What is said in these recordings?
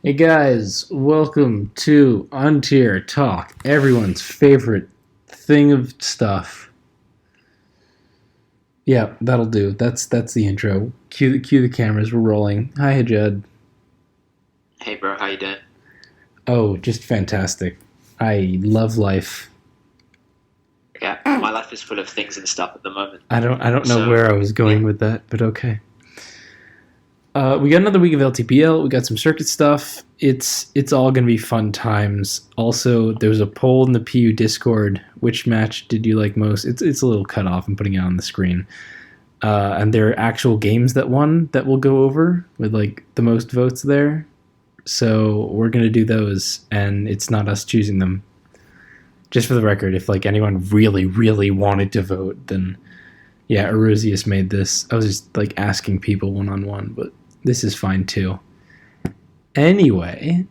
Hey guys, welcome to Untier Talk, everyone's favorite thing of stuff. Yeah, that'll do. That's the intro. Cue the cameras. We're rolling. Hi, Jed. Hey bro, how you doing? Oh, just fantastic. I love life. Yeah, my life is full of things and stuff at the moment. I don't know So where I was yeah, going with that, but okay. We got another week of LTPL. We got some circuit stuff. It's all gonna be fun times. Also, there was a poll in the PU Discord. Which match did you like most? It's a little cut off. I'm putting it on the screen. And there are actual games that won that we'll go over with like the most votes there. So we're gonna do those, and it's not us choosing them. Just for the record, if like anyone really, really wanted to vote, then yeah, Erusius made this. I was just like asking people one on one, but this is fine too. Anyway,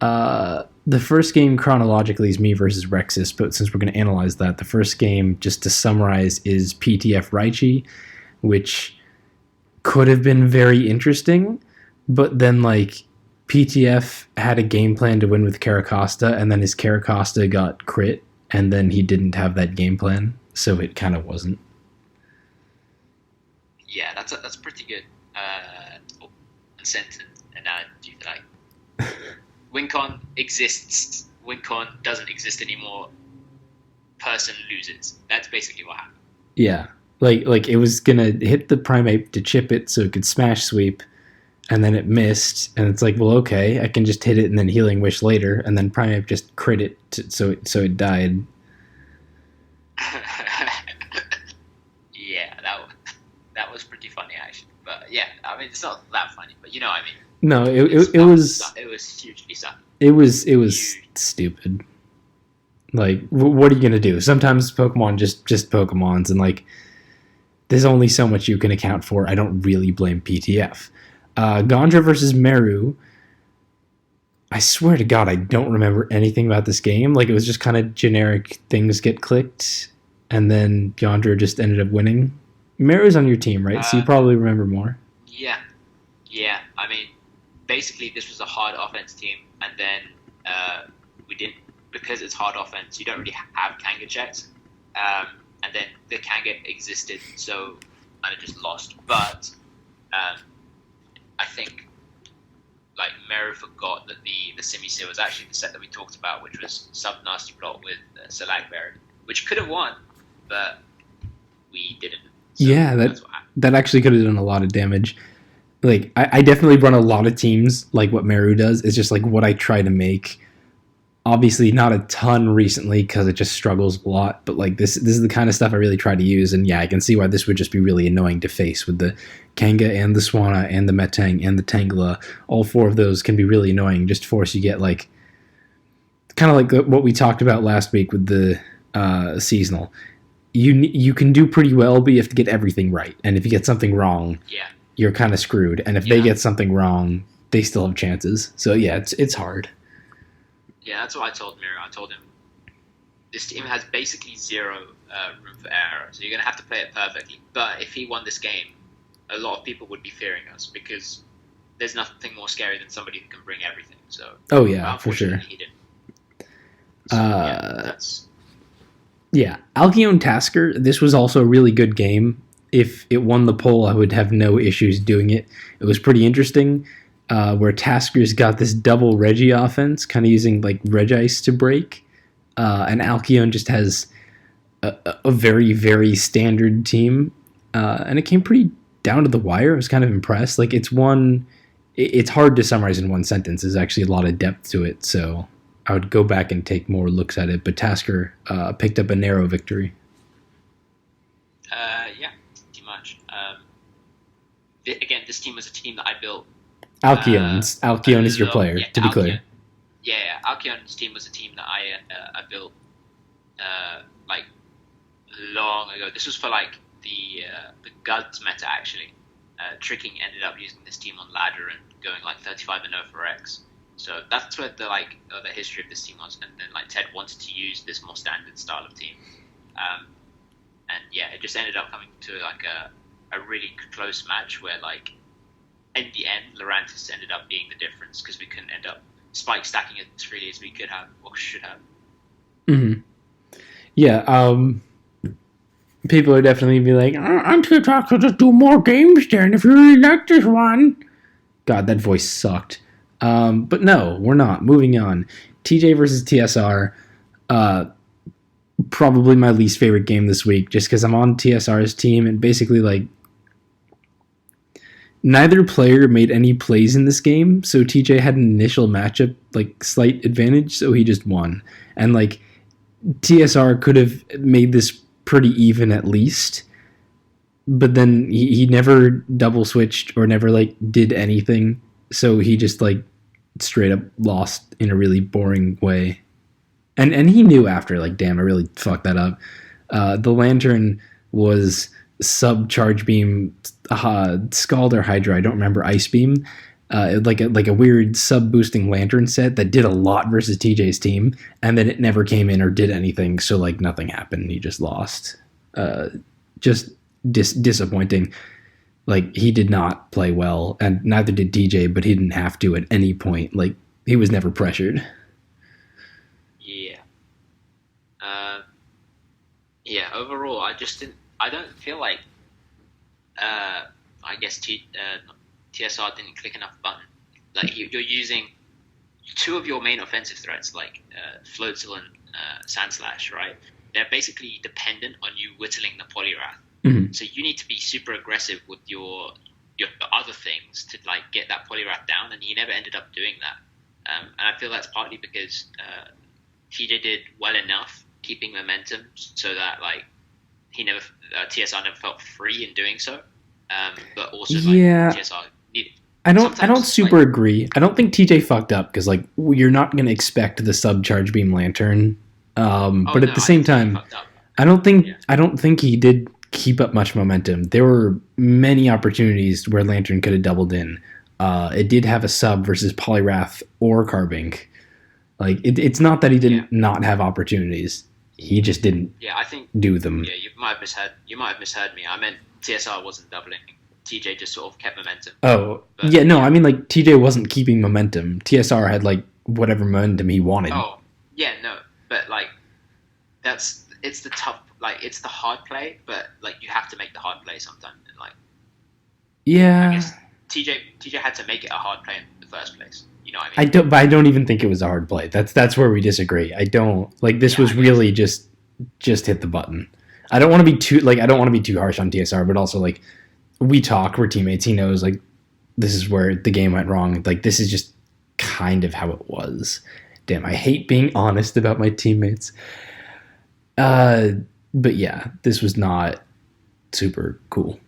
the first game chronologically is me versus Rexus, but since we're going to analyze that, the first game, just to summarize, is PTF Raichi, which could have been very interesting, but then like PTF had a game plan to win with Caracosta, and then his Caracosta got crit, and then he didn't have that game plan, so it kind of wasn't. yeah, that's pretty good. Sentence analogy. Like WinCon exists, WinCon doesn't exist anymore. Person loses. That's basically what happened. Yeah, like it was gonna hit the Primeape to chip it so it could smash sweep, and then it missed, and it's like, well, okay, I can just hit it and then healing wish later, and then Primeape just crit it, so it died. Yeah, that was pretty funny actually. But yeah, I mean it's not that funny, but you know what I mean. No, It's it was it was hugely sucky. it was Huge. stupid. Like, what are you gonna do? Sometimes Pokemon just Pokemons, and like, there's only so much you can account for. I don't really blame PTF. Gondra versus Meru. I swear to God, I don't remember anything about this game. Like, it was just kind of generic things get clicked, and then Gondra just ended up winning. Meru's on your team, right? So you Uh, probably remember more. yeah, yeah. I mean, basically this was a hard offense team, and then we didn't because it's hard offense. You don't really have Kanga checks, and then the Kanga existed, so I just lost. But um, I think like Meru forgot that the Simisear was actually the set that we talked about, which was Sub Nasty Plot with Salagberry, which could have won, but we didn't. So Yeah, that that's what happened. that actually could have done a lot of damage. Like, I definitely run a lot of teams like what Meru does. It's just like what I try to make. Obviously, not a ton recently because it just struggles a lot. But like this is the kind of stuff I really try to use. And yeah, I can see why this would just be really annoying to face with the Kanga and the Swanna and the Metang and the Tangela. All four of those can be really annoying. Just force you get like kind of like what we talked about last week with the seasonal. You can do pretty well, but you have to get everything right. And if you get something wrong, Yeah, you're kind of screwed. And if they yeah. get something wrong, they still have chances. So yeah, it's hard. Yeah, that's what I told Miro. I told him this team has basically zero room for error, so you're going to have to play it perfectly. But if he won this game, a lot of people would be fearing us because there's nothing more scary than somebody who can bring everything. So, Oh but yeah, for sure. unfortunately, he didn't. So yeah, Uh, that's yeah, Alcyone Tasker. This was also a really good game. If it won the poll, I would have no issues doing it. It was pretty interesting. Where Tasker's got this double Reggie offense, kind of using like Regice to break, and Alcyone just has a very very standard team, and it came pretty down to the wire. I was kind of impressed. Like, it's one. It's hard to summarize in one sentence. There's actually a lot of depth to it, so I would go back and take more looks at it. But Tasker picked up a narrow victory. yeah, pretty much. Again, this team was a team that I built. Alcyone is your player, Yeah, to be clear. yeah. Alcyon's team was a team that I built like long ago. This was for like the Guds meta actually. Tricking ended up using this team on ladder and going like 35 and 0 for X. So that's where the history of this team was. And then like Ted wanted to use this more standard style of team. Um, and yeah, it just ended up coming to like a really close match where like in the end, Lurantis ended up being the difference because we couldn't end up spike stacking as freely as we could have or should have. Mm-hmm. Yeah, people are definitely be like, Untier Talk will just do more games then if you really like this one. God, that voice sucked. But no, we're not. Moving on. TJ versus TSR. Probably my least favorite game this week, just because I'm on TSR's team, and basically, like, neither player made any plays in this game, so TJ had an initial matchup, like, slight advantage, so he just won. And, like, TSR could have made this pretty even at least, but then he never double switched or never, like, did anything, so he just, like, straight up lost in a really boring way. And he knew after, like, damn, I really fucked that up. The Lantern was sub Charge Beam, Scald or Hydra, I don't remember, Ice Beam. Like a weird sub boosting Lantern set that did a lot versus TJ's team, and then it never came in or did anything, so, like, nothing happened. He just lost. Just disappointing. Like, he did not play well, and neither did TJ, but he didn't have to at any point. Like, he was never pressured. Yeah. Yeah. Overall, I don't feel like. I guess TSR didn't click enough button. Like, you're using two of your main offensive threats, like Floatzel and Sandslash, right? They're basically dependent on you whittling the Poliwrath. Mm-hmm. So you need to be super aggressive with your other things to, like, get that Poliwrath down, and he never ended up doing that. And I feel that's partly because TJ did well enough keeping momentum so that, like, TSR never felt free in doing so. But also, like, yeah, TSR needed. I don't super agree. I don't think TJ fucked up because, like, you're not going to expect the sub Charge Beam Lantern. But at the same time, I don't think he did keep up much momentum. There were many opportunities where Lantern could have doubled in. It did have a sub versus Poliwrath or Carbink. Like, it's not that he didn't not have opportunities. He just didn't I think do them. Yeah, you might have misheard me. I meant TSR wasn't doubling. TJ just sort of kept momentum. Oh, but, yeah, no, I mean, like, TJ wasn't keeping momentum. TSR had, like, whatever momentum he wanted. Oh, yeah, no, but, like, it's the tough, like, it's the hard play, but, like, you have to make the hard play sometimes. And, like, yeah, I guess TJ had to make it a hard play in the first place. You know what I mean? I don't even think it was a hard play. That's where we disagree. I don't, like, this was really just hit the button. I don't want to be too harsh on TSR, but also, like, we're teammates. He knows, like, this is where the game went wrong. Like, this is just kind of how it was. Damn, I hate being honest about my teammates. But yeah, this was not super cool.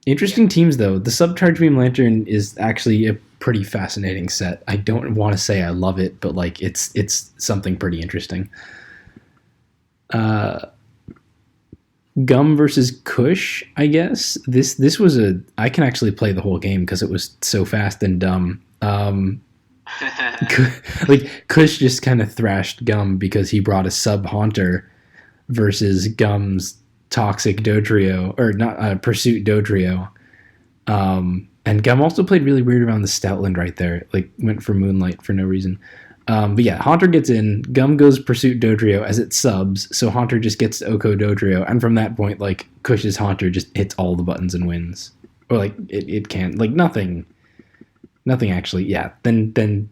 Interesting teams, though. The Sub-Charge Beam Lantern is actually a pretty fascinating set. I don't want to say I love it, but, like, it's something pretty interesting. Gum versus Kush, I guess. This was I can actually play the whole game because it was so fast and dumb. Like, Kush just kind of thrashed Gum because he brought a sub Haunter versus Gum's Toxic Dodrio, or not, Pursuit Dodrio. And Gum also played really weird around the Stoutland right there. Like, went for Moonlight for no reason. But yeah, Haunter gets in, Gum goes Pursuit Dodrio as it subs, so Haunter just gets Oko Dodrio, and from that point, like, Kush's Haunter just hits all the buttons and wins. Or, like, it can't, like, nothing actually, yeah. Then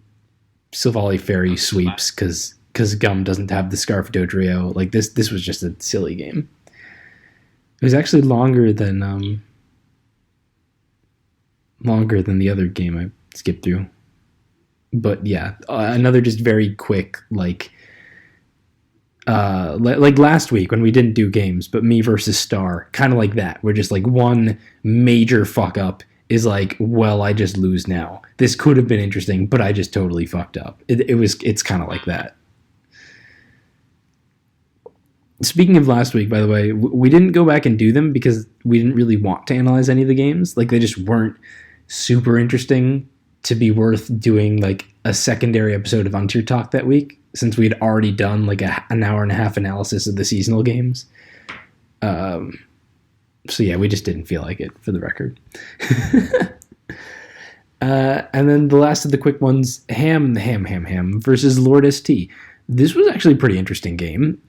Silvally Fairy sweeps, because Gum doesn't have the Scarf Dodrio. Like, this was just a silly game. It was actually longer than the other game I skipped through. But yeah, another just very quick, like last week when we didn't do games, but me versus Star, kind of like that. We're just like, one major fuck up is like, well, I just lose now. This could have been interesting, but I just totally fucked up. It's kind of like that. Speaking of last week, by the way, we didn't go back and do them because we didn't really want to analyze any of the games. Like, they just weren't super interesting to be worth doing, like, a secondary episode of Untier Talk that week, since we had already done, like, an hour and a half analysis of the seasonal games. So yeah, we just didn't feel like it, for the record. And then the last of the quick ones, Ham versus Lord ST. This was actually a pretty interesting game.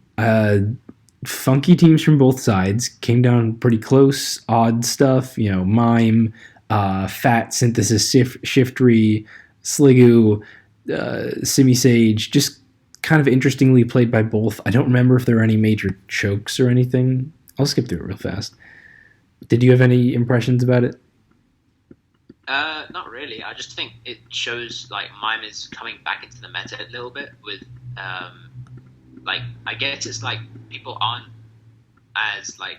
Funky teams from both sides, came down pretty close, odd stuff, Mime, Fat, Synthesis, Shiftry, Sliggoo, Simi Sage, just kind of interestingly played by both. I don't remember if there were any major chokes or anything. I'll skip through it real fast. Did you have any impressions about it? Not really. I just think it shows like Mime is coming back into the meta a little bit with, like, I guess it's like people aren't as like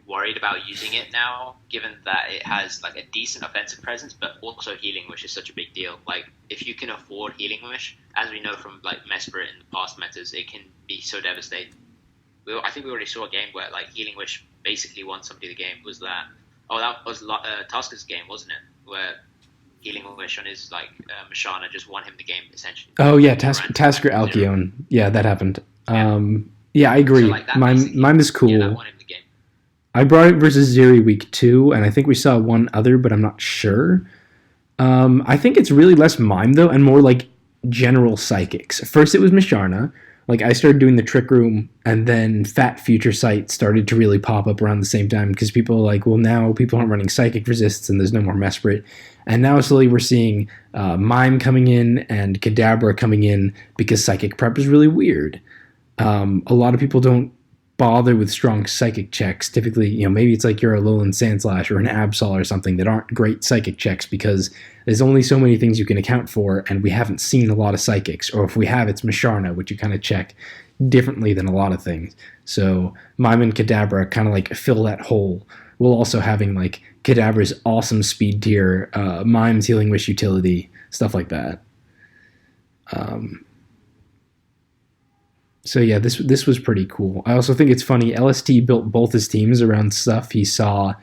worried about using it now, given that it has like a decent offensive presence, but also Healing Wish is such a big deal. Like, if you can afford Healing Wish, as we know from like Mesprit in the past metas, it can be so devastating. I think we already saw a game where like Healing Wish basically won somebody the game. Was that? Oh, that was Tasker's game, wasn't it? Where Healing Wish on his like Mashana just won him the game essentially. Oh yeah, Tasker Alcyone. Yeah, that happened. Yeah, I agree. So, like, mine is cool. Yeah, that won him the game. I brought it versus Zeri week 2, and I think we saw one other, but I'm not sure. I think it's really less Mime though, and more like general psychics. First, it was Mashana. Like, I started doing the Trick Room, and then Fat Future Sight started to really pop up around the same time because people are like, well, now people aren't running Psychic Resists and there's no more Mesprit. And now slowly we're seeing Mime coming in and Kadabra coming in because Psychic Prep is really weird. A lot of people don't bother with strong Psychic checks. Typically, maybe it's like you're a Alolan Sandslash or an Absol or something that aren't great Psychic checks because there's only so many things you can account for, and we haven't seen a lot of Psychics. Or if we have, it's Masharna, which you kind of check differently than a lot of things. So Mime and Kadabra kind of like fill that hole, while also having like Kadabra's awesome speed tier, Mime's Healing Wish utility, stuff like that. So yeah, this was pretty cool. I also think it's funny, LST built both his teams around stuff he saw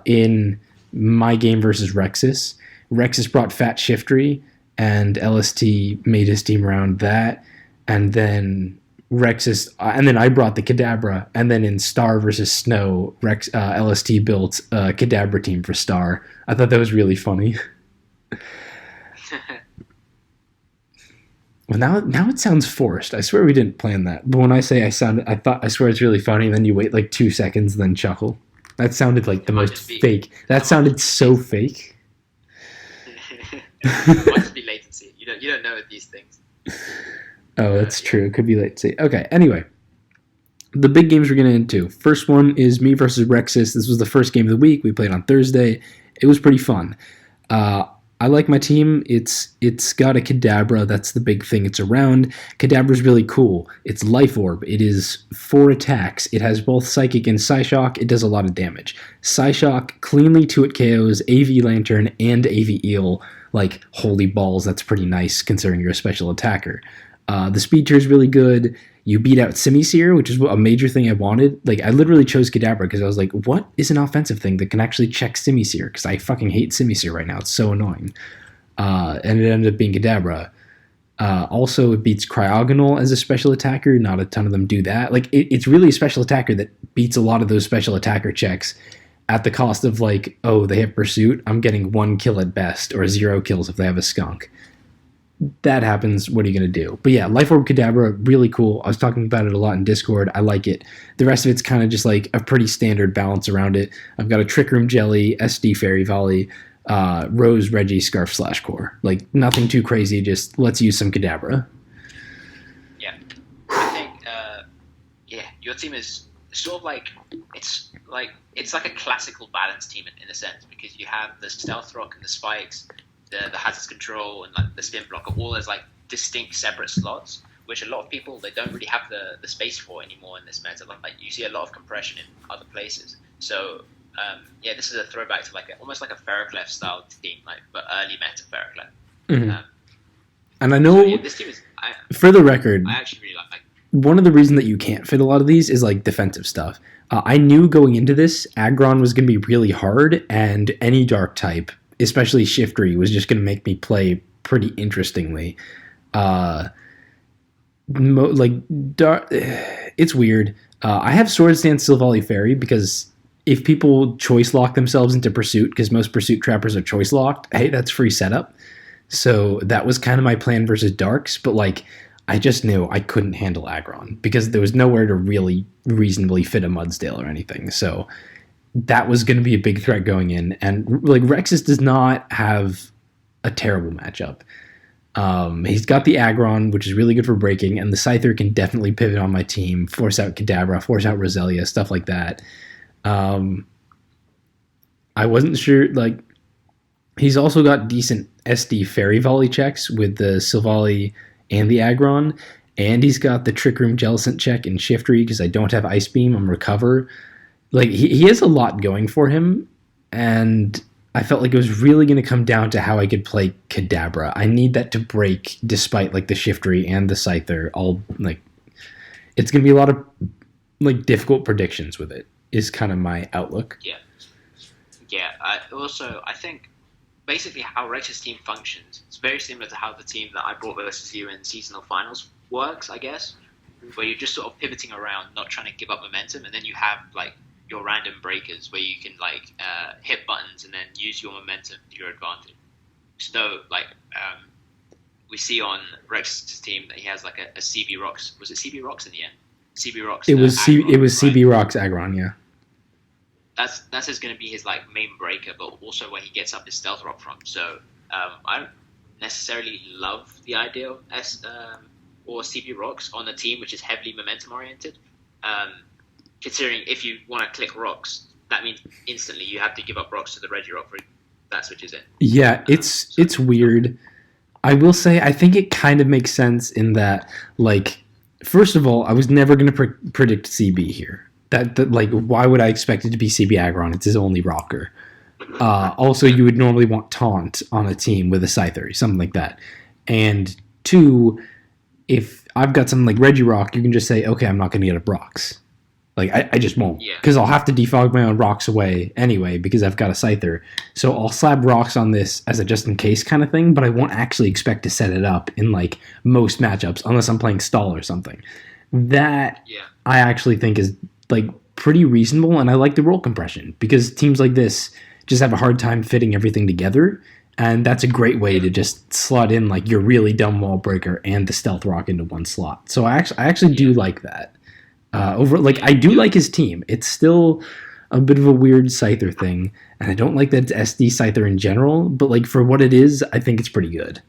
in my game versus Rexus. Rexus brought Fat Shiftry, and LST made his team around that. And then Rexus, and then I brought the Kadabra, and then in Star versus Snow, LST built a Kadabra team for Star. I thought that was really funny. Well, now it sounds forced. I swear we didn't plan that. But when I say I swear it's really funny, and then you wait like 2 seconds and then chuckle. That sounded like the most fake. That sounded so fake. It might just be latency. You don't know these things. Oh, that's true. It could be latency. Okay, anyway. The big games we're getting into. First one is me versus Rexus. This was the first game of the week. We played on Thursday. It was pretty fun. I like my team. It's got a Kadabra. That's the big thing it's around. Kadabra's really cool. It's Life Orb. It is 4 attacks. It has both Psychic and Psyshock. It does a lot of damage. Psyshock cleanly 2-hit KOs AV Lantern and AV Eel. Like, holy balls, that's pretty nice considering you're a special attacker. The speed tier is really good. You beat out Simisear, which is a major thing I wanted. Like, I literally chose Kadabra because I was like, what is an offensive thing that can actually check Simisear? Because I fucking hate Simisear right now. It's so annoying. And it ended up being Kadabra. Also, it beats Cryogonal as a special attacker. Not a ton of them do that. Like, it's really a special attacker that beats a lot of those special attacker checks at the cost of, like, oh, they have Pursuit. I'm getting 1 kill at best, or 0 kills if they have a Skunk. That happens. What are you going to do? But yeah, Life Orb Kadabra, really cool. I was talking about it a lot in Discord. I like it. The rest of it's kind of just like a pretty standard balance around it. I've got a Trick Room Jelly, SD Fairy Volley, Rose, Reggie, Scarf, Core. Like, nothing too crazy, just let's use some Kadabra. Yeah. I think, your team is sort of like, it's like a classical balance team in a sense, because you have the Stealth Rock and the Spikes, the Hazard's Control and like the Spin Block are all as like distinct separate slots, which a lot of people, they don't really have the space for anymore in this meta. Like you see a lot of compression in other places. So this is a throwback to almost like a Ferroclef style team, but early meta Ferroclef. Mm-hmm. And I know, this team is, for the record, I actually really like one of the reasons that you can't fit a lot of these is like defensive stuff. I knew going into this, Aggron was going to be really hard, and any dark type, especially Shiftry, was just going to make me play pretty interestingly. It's weird. I have Swords Dance Silvally Fairy because if people choice lock themselves into Pursuit, because most Pursuit trappers are choice locked, hey, that's free setup. So that was kind of my plan versus Darks, but like I just knew I couldn't handle Aggron because there was nowhere to really reasonably fit a Mudsdale or anything. So that was going to be a big threat going in. And like Rexus does not have a terrible matchup. He's got the Aggron, which is really good for breaking, and the Scyther can definitely pivot on my team, force out Kadabra, force out Roselia, stuff like that. I wasn't sure, like, he's also got decent SD Fairy Volley checks with the Silvally and the Aggron, and he's got the Trick Room Jellicent check and Shiftry because I don't have Ice Beam, I'm Recover. Like, he has a lot going for him, and I felt like it was really going to come down to how I could play Kadabra. I need that to break despite, like, the Shiftry and the Scyther. All, like, it's going to be a lot of, like, difficult predictions with it, is kind of my outlook. Yeah. Yeah, I think basically how Rex's team functions, it's very similar to how the team that I brought versus you in seasonal finals works, I guess, where you're just sort of pivoting around, not trying to give up momentum, and then you have, like, your random breakers where you can, like, hit buttons and then use your momentum to your advantage. So, like, we see on Rex's team that he has, like, a CB Rocks. Was it CB Rocks in the end? CB Rocks. It was Aggron, it was right? CB Rocks Aggron, yeah. That's just going to be his, like, main breaker, but also where he gets up his stealth rock from. So I don't necessarily love the idea of or CB Rocks on a team which is heavily momentum oriented. Considering if you want to click rocks, that means instantly you have to give up rocks to the Regirock for that switches in. Yeah, it's weird. I will say I think it kind of makes sense in that, like, first of all, I was never going to predict CB here. That like, why would I expect it to be CB Aggron? It's his only rocker. Also, you would normally want Taunt on a team with a Scyther, something like that. And two, if I've got something like Regirock, you can just say, okay, I'm not going to get up rocks. Like, I just won't. Because I'll have to defog my own rocks away anyway because I've got a Scyther. So I'll slab rocks on this as a just-in-case kind of thing, but I won't actually expect to set it up in, like, most matchups unless I'm playing stall or something. That, I actually think is, like, pretty reasonable, and I like the roll compression because teams like this just have a hard time fitting everything together, and that's a great way to just slot in, like, your really dumb wall breaker and the stealth rock into one slot. So I actually do like that. I do like his team. It's still a bit of a weird Scyther thing, and I don't like that it's SD Scyther in general, but, like, for what it is, I think it's pretty good.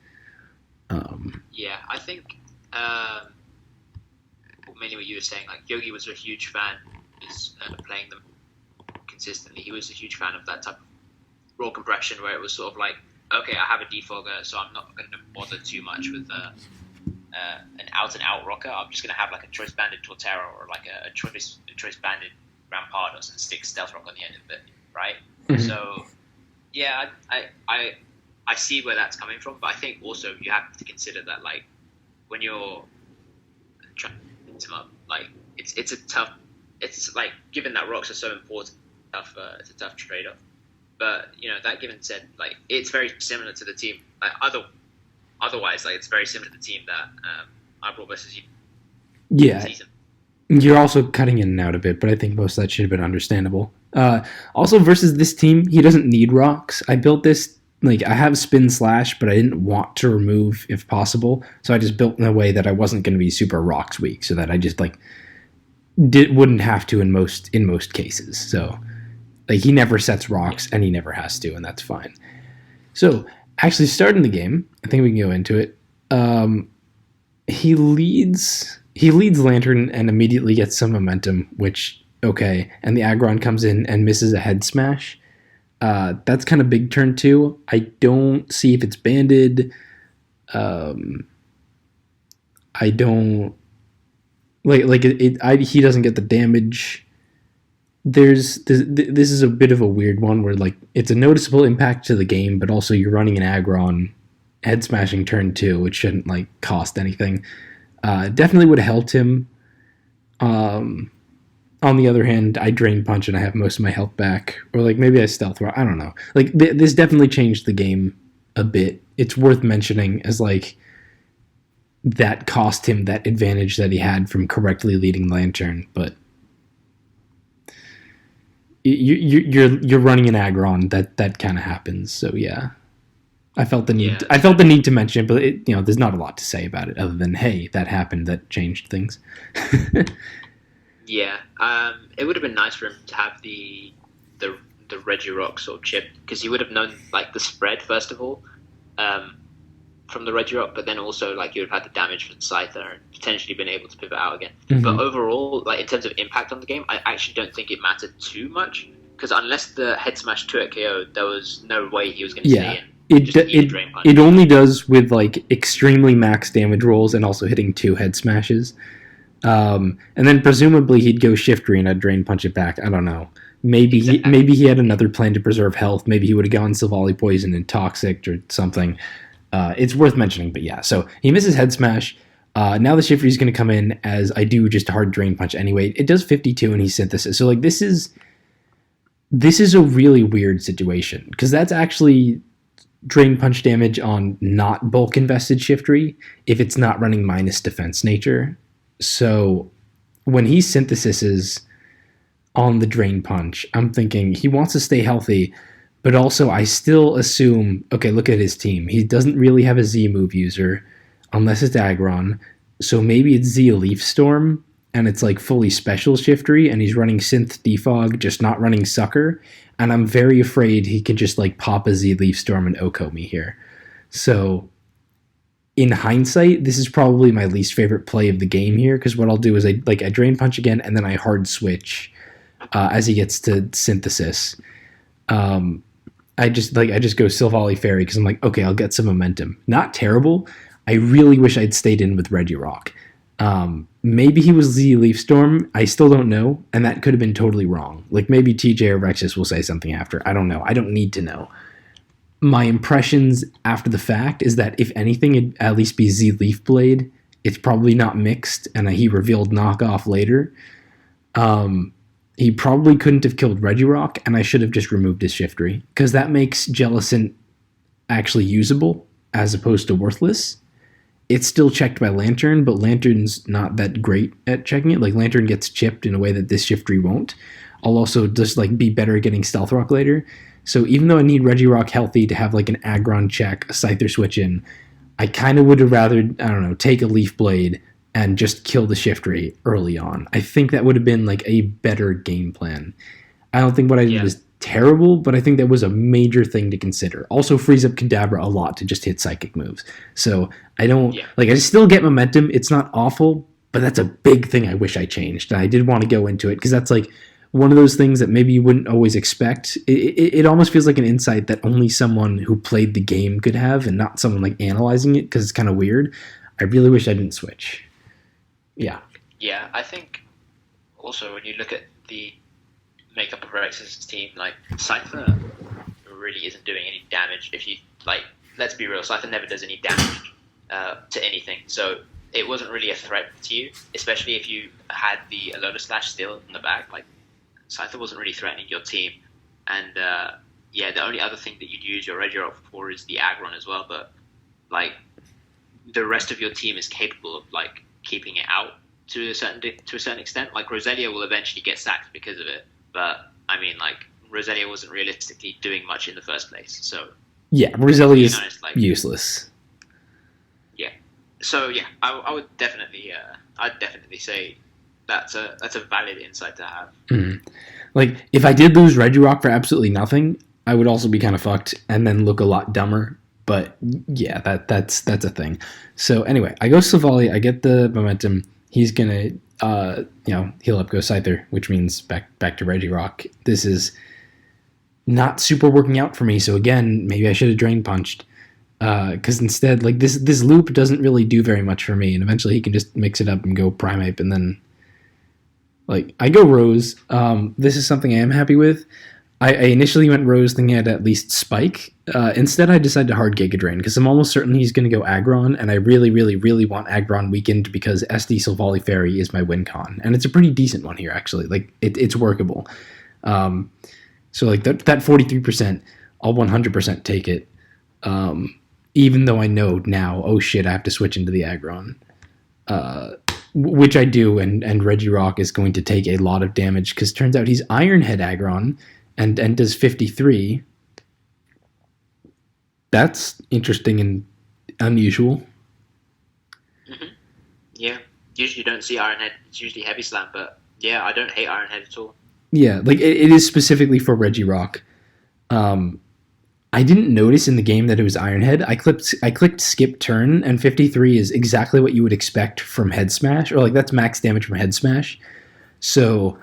I think mainly what you were saying, like, Yogi was a huge fan, is playing them consistently. He was a huge fan of that type of roll compression where it was sort of like, okay, I have a defogger, so I'm not going to bother too much with an out-and-out rocker. I'm just going to have, like, a choice-banded Torterra or, like, a choice-banded Rampardos and stick Stealth Rock on the end of it, right? Mm-hmm. So, yeah, I see where that's coming from, but I think also you have to consider that, like, when you're trying to up, like, it's a tough, it's like, given that rocks are so important, it's a tough trade-off. But, you know, that given said, like, it's very similar to the team. Like, otherwise, like, it's very similar to the team that I brought versus you. Yeah. Season. You're also cutting in and out a bit, but I think most of that should have been understandable. Also, versus this team, he doesn't need rocks. I built this, like, I have Spin Slash, but I didn't want to remove if possible. So I just built in a way that I wasn't going to be super rocks weak, so that I just, like, wouldn't have to in most cases. So, like, he never sets rocks, and he never has to, and that's fine. So, actually starting the game, I think we can go into it. He leads Lantern and immediately gets some momentum, which, okay, and the Aggron comes in and misses a head smash. That's kind of big turn 2. I don't see if it's banded. I don't he doesn't get the damage. This is a bit of a weird one where, like, it's a noticeable impact to the game, but also you're running an Aggron head smashing turn 2, which shouldn't, like, cost anything. Definitely would have helped him. On the other hand, I drain punch and I have most of my health back, or, like, maybe I stealth rock. I don't know. Like, this definitely changed the game a bit. It's worth mentioning as, like, that cost him that advantage that he had from correctly leading Lantern, but you're running an aggron, that kind of happens. So yeah, I felt the need. Yeah. I felt the need to mention it, but there's not a lot to say about it other than hey, that happened, that changed things. Yeah, it would have been nice for him to have the Reggie Rock sort of chip because he would have known like the spread first of all from the Reggie Rock, but then also like you would have had the damage from Scyther and potentially been able to pivot out again. Mm-hmm. But overall, like in terms of impact on the game, I actually don't think it mattered too much because unless the head smash 2 at KO, there was no way he was going to stay in. It only does with like extremely max damage rolls and also hitting 2 head smashes. And then presumably he'd go shift re and I'd drain punch it back. I don't know. Maybe he had another plan to preserve health. Maybe he would have gone Silvally Poison and Toxic or something. It's worth mentioning, but yeah. So he misses head smash. Now the shift re is going to come in as I do just a hard drain punch anyway. It does 52 and he synthesis. So like this is a really weird situation because that's actually drain punch damage on not bulk invested shift re if it's not running minus defense nature. So when he synthesises on the drain punch, I'm thinking he wants to stay healthy, but also I still assume, okay, look at his team. He doesn't really have a Z move user unless it's Aggron. So maybe it's Z Leaf Storm and it's like fully special shiftery and he's running Synth Defog, just not running Sucker. And I'm very afraid he can just like pop a Z Leaf Storm and Oko me here. So in hindsight, this is probably my least favorite play of the game here because what I'll do is I drain punch again and then I hard switch as he gets to synthesis. I just go Silvally Fairy because I'm like, okay, I'll get some momentum. Not terrible. I really wish I'd stayed in with Reggie Rock. Maybe he was Z Leaf Storm. I still don't know, and that could have been totally wrong. Like maybe TJ or Rexus will say something after. I don't know. I don't need to know. My impressions after the fact is that if anything, it'd at least be Z Leaf Blade. It's probably not mixed, and he revealed knockoff later. He probably couldn't have killed Regirock, and I should have just removed his Shiftry, because that makes Jellicent actually usable as opposed to worthless. It's still checked by Lantern, but Lantern's not that great at checking it. Like, Lantern gets chipped in a way that this Shiftry won't. I'll also just be better at getting Stealth Rock later. So even though I need Regirock healthy to have an Aggron check, a Scyther switch in, I kind of would have rather, take a Leaf Blade and just kill the Shiftry early on. I think that would have been a better game plan. I don't think what I did was terrible, but I think that was a major thing to consider. Also frees up Kadabra a lot to just hit psychic moves. So I don't, I still get momentum. It's not awful, but that's a big thing I wish I changed. And I did want to go into it because that's one of those things that maybe you wouldn't always expect. It almost feels like an insight that only someone who played the game could have and not someone analyzing it because it's kind of weird. I really wish I didn't switch. Yeah. Yeah, I think also when you look at the makeup of Rex's team, Scyther really isn't doing any damage. If you, let's be real, Scyther never does any damage to anything. So it wasn't really a threat to you, especially if you had the Alola Slash still in the back. Scyther wasn't really threatening your team. And, the only other thing that you'd use your Regirock for is the Aggron as well. But, the rest of your team is capable of, keeping it out to a certain extent. Roselia will eventually get sacked because of it. But, Roselia wasn't realistically doing much in the first place. So yeah, Roselia is useless. Yeah. So, yeah, I would definitely I'd definitely say that's a valid insight to have. Mm. If I did lose Regirock for absolutely nothing, I would also be kind of fucked and then look a lot dumber. But yeah, that's a thing. So anyway, I go Silvally, I get the momentum. He's gonna heal up, go Scyther, which means back to Regirock. This is not super working out for me. So again, maybe I should have drain punched. Because instead, this loop doesn't really do very much for me, and eventually he can just mix it up and go Primeape, and then I go Rose. This is something I am happy with. I initially went Rose thinking I'd at least Spike. Instead, I decided to hard Giga Drain because I'm almost certain he's going to go Aggron, and I really, really, really want Aggron weakened because SD Silvally Fairy is my win con, and it's a pretty decent one here actually. It's workable. So that 43%, I'll 100% take it. Even though I know now, oh shit, I have to switch into the Aggron. which I do, and Regirock is going to take a lot of damage because turns out he's Ironhead Aggron and does 53. That's interesting and unusual. Mm-hmm. Yeah, usually you don't see Ironhead. It's usually Heavy Slam, but yeah, I don't hate Ironhead at all. Yeah, like it is specifically for Regirock. I didn't notice in the game that it was Ironhead. I clicked skip turn, and 53 is exactly what you would expect from Head Smash, or like that's max damage from Head Smash. So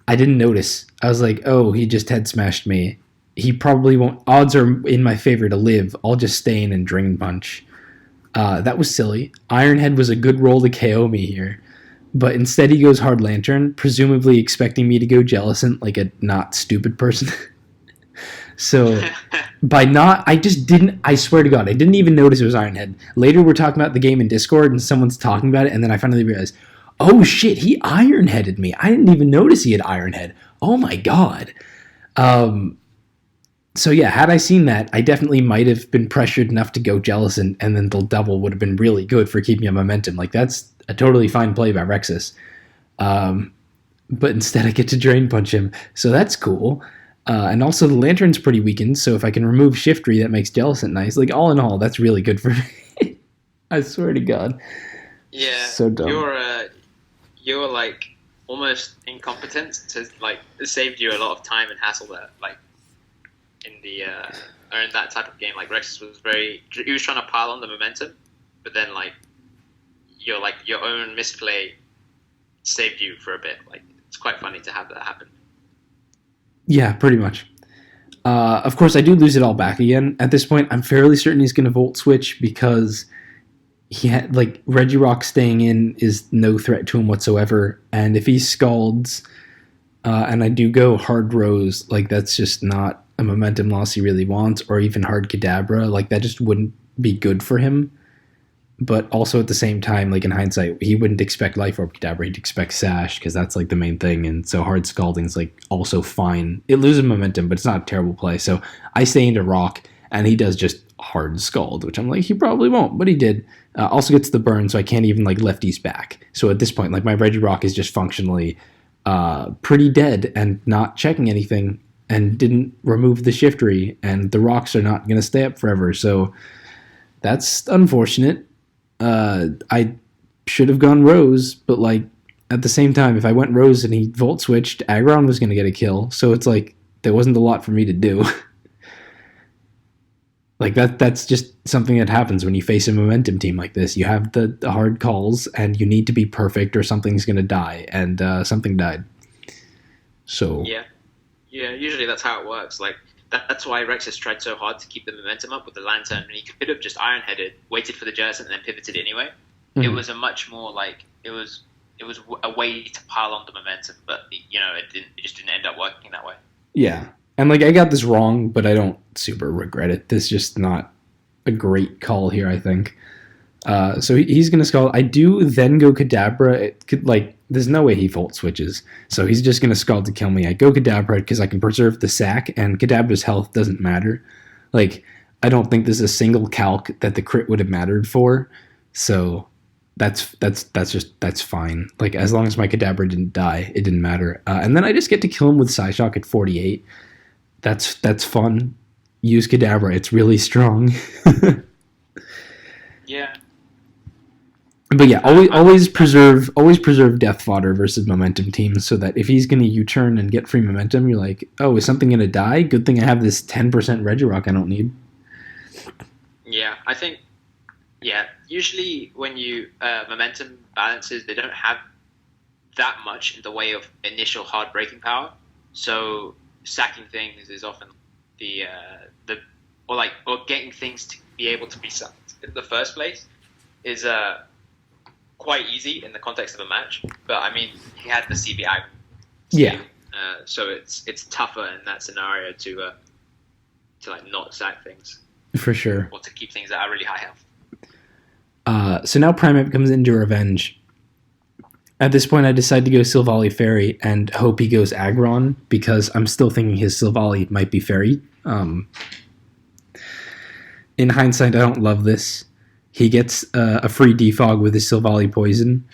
I didn't notice. I was like, oh, he just Head Smashed me. He probably won't. Odds are in my favor to live. I'll just stay in and Drain Punch. That was silly. Ironhead was a good roll to KO me here. But instead he goes Hard Lantern, presumably expecting me to go Jellicent like a not stupid person. So I swear to God, I didn't even notice it was Ironhead. Later we're talking about the game in Discord and someone's talking about it, and then I finally realized, oh shit, he Ironheaded me. I didn't even notice he had Ironhead. Oh my God. So yeah, had I seen that, I definitely might have been pressured enough to go Jellicent, and then the double would have been really good for keeping up momentum. Like that's a totally fine play by Rexus. But instead I get to Drain Punch him. So that's cool. And also the Lantern's pretty weakened, so if I can remove Shiftry, that makes Jellicent nice. Like, all in all, that's really good for me. I swear to God. Yeah, so dumb. You're like almost incompetent to like it saved you a lot of time and hassle there. Like in the or in that type of game, like Rexus he was trying to pile on the momentum, but then like your own misplay saved you for a bit. Like it's quite funny to have that happen. Yeah, pretty much. Of course, I do lose it all back again. At this point, I'm fairly certain he's going to Volt Switch because he had like Regirock staying in is no threat to him whatsoever. And if he Scalds, and I do go Hard Rose, like that's just not a momentum loss he really wants, or even Hard Kadabra, like that just wouldn't be good for him. But also at the same time, like in hindsight, he wouldn't expect Life Orb Kadabra, he'd expect Sash, because that's like the main thing, and so Hard Scalding is like also fine. It loses momentum, but it's not a terrible play. So I stay into Rock, and he does just Hard Scald, which I'm like, he probably won't, but he did. Also gets the burn, so I can't even like lefties back. So at this point, like my Regirock is just functionally pretty dead and not checking anything, and didn't remove the Shiftry, and the rocks are not going to stay up forever. So that's unfortunate. I should have gone Rose, but like at the same time, if I went Rose and he Volt Switched, Aggron was going to get a kill. So it's like there wasn't a lot for me to do. Like that's just something that happens when you face a momentum team like this. You have the hard calls, and you need to be perfect, or something's going to die, and something died. So yeah, usually that's how it works. Like that's why Rexus tried so hard to keep the momentum up with the Lantern, and he could have just Ironheaded, waited for the Jellicent, and then pivoted anyway. Mm-hmm. It was a much more like it was a way to pile on the momentum, but it just didn't end up working that way. Yeah. And like I got this wrong, but I don't super regret it. This is just not a great call here, I think. So he's going to Scald. I do then go Kadabra. It could there's no way he Volt Switches. So he's just going to Scald to kill me. I go Kadabra because I can preserve the sack, and Kadabra's health doesn't matter. Like, I don't think there's a single calc that the crit would have mattered for. So that's fine. Like, as long as my Kadabra didn't die, it didn't matter. And then I just get to kill him with Psyshock at 48. That's fun. Use Kadabra. It's really strong. Yeah. But yeah, always preserve Death Fodder versus momentum teams, so that if he's going to U-turn and get free momentum, you're like, oh, is something going to die? Good thing I have this 10% Regirock I don't need. Yeah, I think, usually when you momentum balances, they don't have that much in the way of initial hard breaking power. So sacking things is often or getting things to be able to be sacked in the first place is quite easy in the context of a match. But I mean, he had the CBI, so it's tougher in that scenario to not sack things for sure, or to keep things at a really high health. So now Primeape comes into Revenge. At this point, I decide to go Silvally Fairy and hope he goes Aggron, because I'm still thinking his Silvally might be Fairy. In hindsight, I don't love this. He gets a free defog with his Silvally Poison.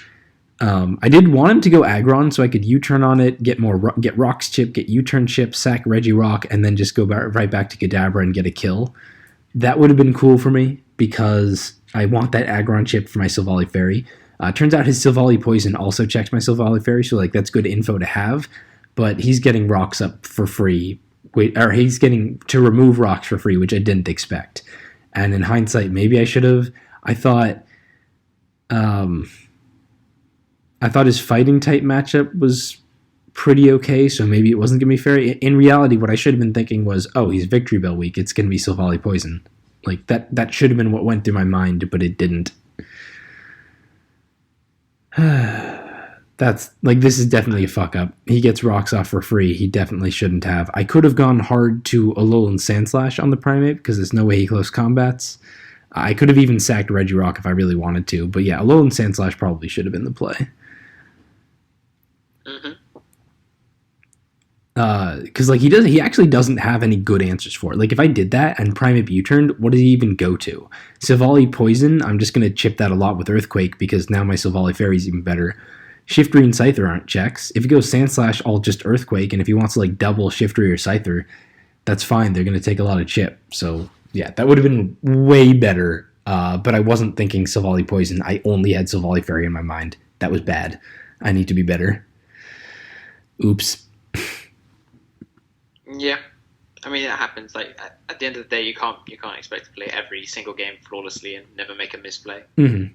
I did want him to go Aggron so I could U-turn on it, get Rock's chip, get U-turn chip, sack Regirock, and then just go right back to Kadabra and get a kill. That would have been cool for me because I want that Aggron chip for my Silvally Fairy. Turns out his Silvally Poison also checks my Silvally Fairy, so like that's good info to have. But he's getting rocks up for free, or he's getting to remove rocks for free, which I didn't expect. And in hindsight, maybe I should have. I thought his fighting type matchup was pretty okay, so maybe it wasn't going to be fair. In reality, what I should have been thinking was, oh, he's Victory Bell weak. It's going to be Silvally Poison. Like that should have been what went through my mind, but it didn't. That's like, this is definitely a fuck up. He gets rocks off for free. He definitely shouldn't have. I could have gone hard to Alolan Sandslash on the Primeape because there's no way he close combats. I could have even sacked Regirock if I really wanted to, but yeah, Alolan Sandslash probably should have been the play. Because like he actually doesn't have any good answers for it. Like if I did that and Primeape U-turned, what does he even go to? Silvally Poison, I'm just gonna chip that a lot with Earthquake because now my Silvally Fairy's even better. Shiftry and Scyther aren't checks. If he goes Sandslash, I'll just Earthquake, and if he wants to like double Shiftry or Scyther, that's fine. They're gonna take a lot of chip. So yeah, that would have been way better. But I wasn't thinking Silvally Poison. I only had Silvally Fairy in my mind. That was bad. I need to be better. Oops. Yeah, I mean it happens. Like at the end of the day, you can't expect to play every single game flawlessly and never make a misplay. Mm-hmm.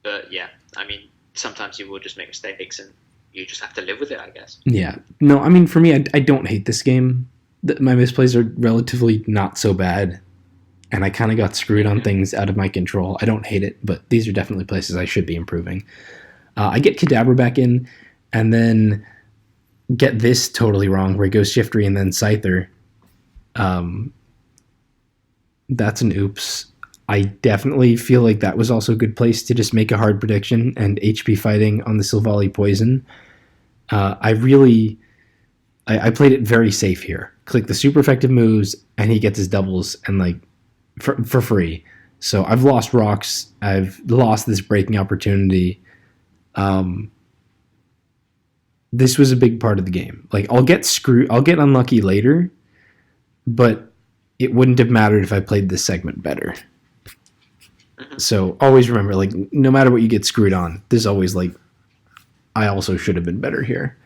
But yeah, I mean sometimes you will just make mistakes and you just have to live with it, I guess. Yeah. No, I mean for me, I don't hate this game. My misplays are relatively not so bad, and I kind of got screwed on things out of my control. I don't hate it, but these are definitely places I should be improving. I get Kadabra back in, and then get this totally wrong, where he goes Shiftry and then Scyther. That's an oops. I definitely feel like that was also a good place to just make a hard prediction and HP fighting on the Silvally Poison. I played it very safe here. Click the super effective moves, and he gets his doubles and like for free. So I've lost rocks. I've lost this breaking opportunity. This was a big part of the game. Like I'll get unlucky later, but it wouldn't have mattered if I played this segment better. So always remember, like no matter what you get screwed on, there's always like I also should have been better here,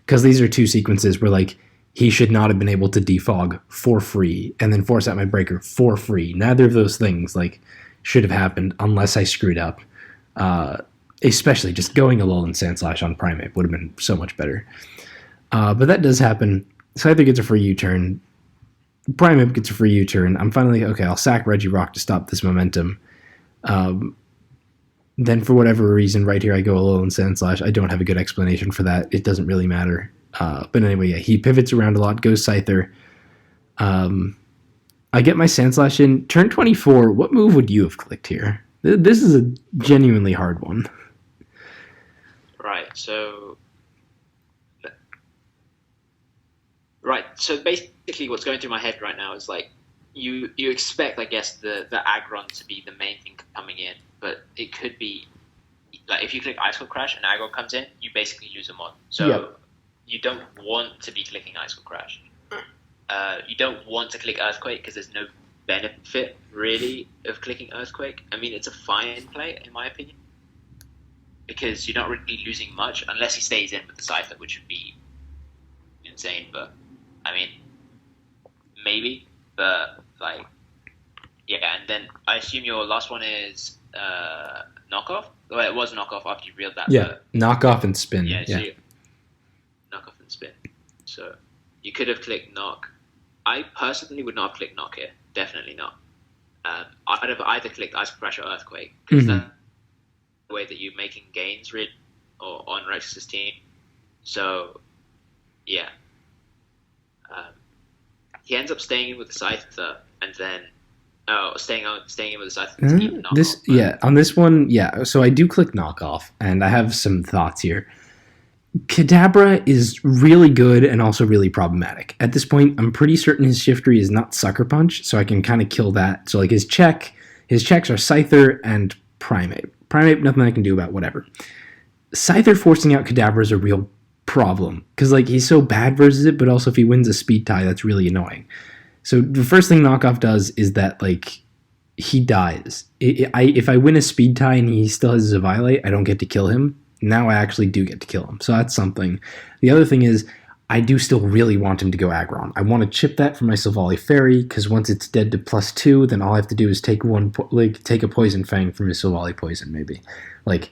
because these are two sequences where like he should not have been able to defog for free and then force out my breaker for free. Neither of those things like should have happened unless I screwed up. Especially just going Alolan Sandslash on Primeape would have been so much better. But that does happen. Scyther gets a free U-turn. Primeape gets a free U-turn. I'm finally okay, I'll sack Regirock to stop this momentum. Then for whatever reason, right here I go Alolan Sandslash. I don't have a good explanation for that. It doesn't really matter. But anyway, yeah, he pivots around a lot, goes Scyther. I get my Sandslash in. Turn 24, what move would you have clicked here? This is a genuinely hard one. Right, so basically what's going through my head right now is like you expect, I guess, the Aggron to be the main thing coming in, but it could be like if you click Ice Cold Crash and Aggron comes in, you basically lose a mod. So yep. You don't want to be clicking Ice Cold Crash. You don't want to click Earthquake because there's no benefit really of clicking Earthquake. I mean, it's a fine play in my opinion, because you're not really losing much unless he stays in with the Scyther, which would be insane. But I mean, maybe. But like, yeah. And then I assume your last one is knockoff. Well, it was knockoff after you reeled that. Yeah, knockoff and spin. Yeah. So knockoff and spin. So you could have clicked knock. I personally would not have clicked knock here. Definitely not. I'd have either clicked Ice Crash or Earthquake, because that's the way that you're making gains or on Rex's team. So, yeah. He ends up staying in with the Scyther, and then staying in with the Scyther to keep knockoff. On this one, yeah. So I do click knockoff, and I have some thoughts here. Kadabra is really good and also really problematic. At this point, I'm pretty certain his Shiftry is not Sucker Punch, so I can kind of kill that. So like his check His checks are Scyther and Primeape. Primeape, nothing I can do about, whatever. Scyther forcing out Kadabra is a real problem, because like he's so bad versus it, but also if he wins a speed tie, that's really annoying. So the first thing Knockoff does is that like he dies. If I win a speed tie and he still has a Violate, I don't get to kill him. Now I actually do get to kill him, so that's something. The other thing is I do still really want him to go Aggron. I want to chip that for my Silvally Fairy, because once it's dead to +2, then all I have to do is take a Poison Fang from his Silvally Poison, maybe. Like,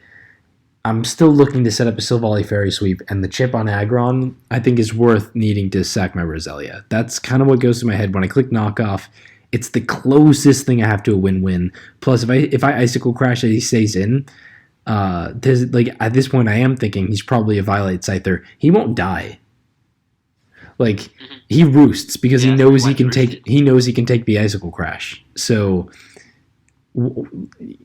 I'm still looking to set up a Silvally Fairy sweep, and the chip on Aggron, I think, is worth needing to sack my Roselia. That's kind of what goes through my head when I click Knockoff. It's the closest thing I have to a win-win. Plus, if I Icicle Crash and he stays in, there's like at this point I am thinking he's probably a Violate Scyther. He won't die. Like he roosts because he knows he can take the Icicle Crash. So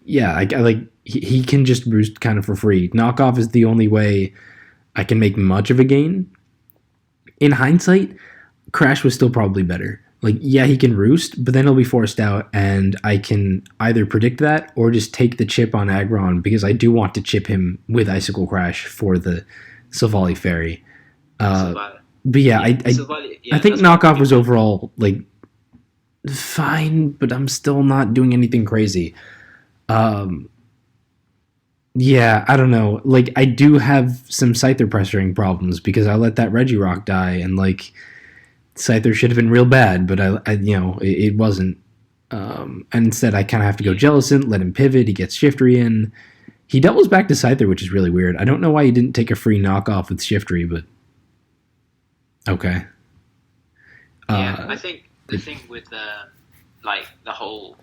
yeah, I like he can just roost kind of for free. Knockoff is the only way I can make much of a gain. In hindsight, Crash was still probably better. Like, yeah, he can roost, but then he'll be forced out, and I can either predict that or just take the chip on Aggron, because I do want to chip him with Icicle Crash for the Silvally Fairy. But yeah, I think Knockoff was overall, like, fine, but I'm still not doing anything crazy. Yeah, I don't know. Like, I do have some Scyther pressuring problems, because I let that Regirock die, and, like, Scyther should have been real bad, but it wasn't. And instead, I kind of have to go Jellicent, let him pivot. He gets Shiftry in. He doubles back to Scyther, which is really weird. I don't know why he didn't take a free knockoff with Shiftry, but okay. Yeah, I think the thing with the whole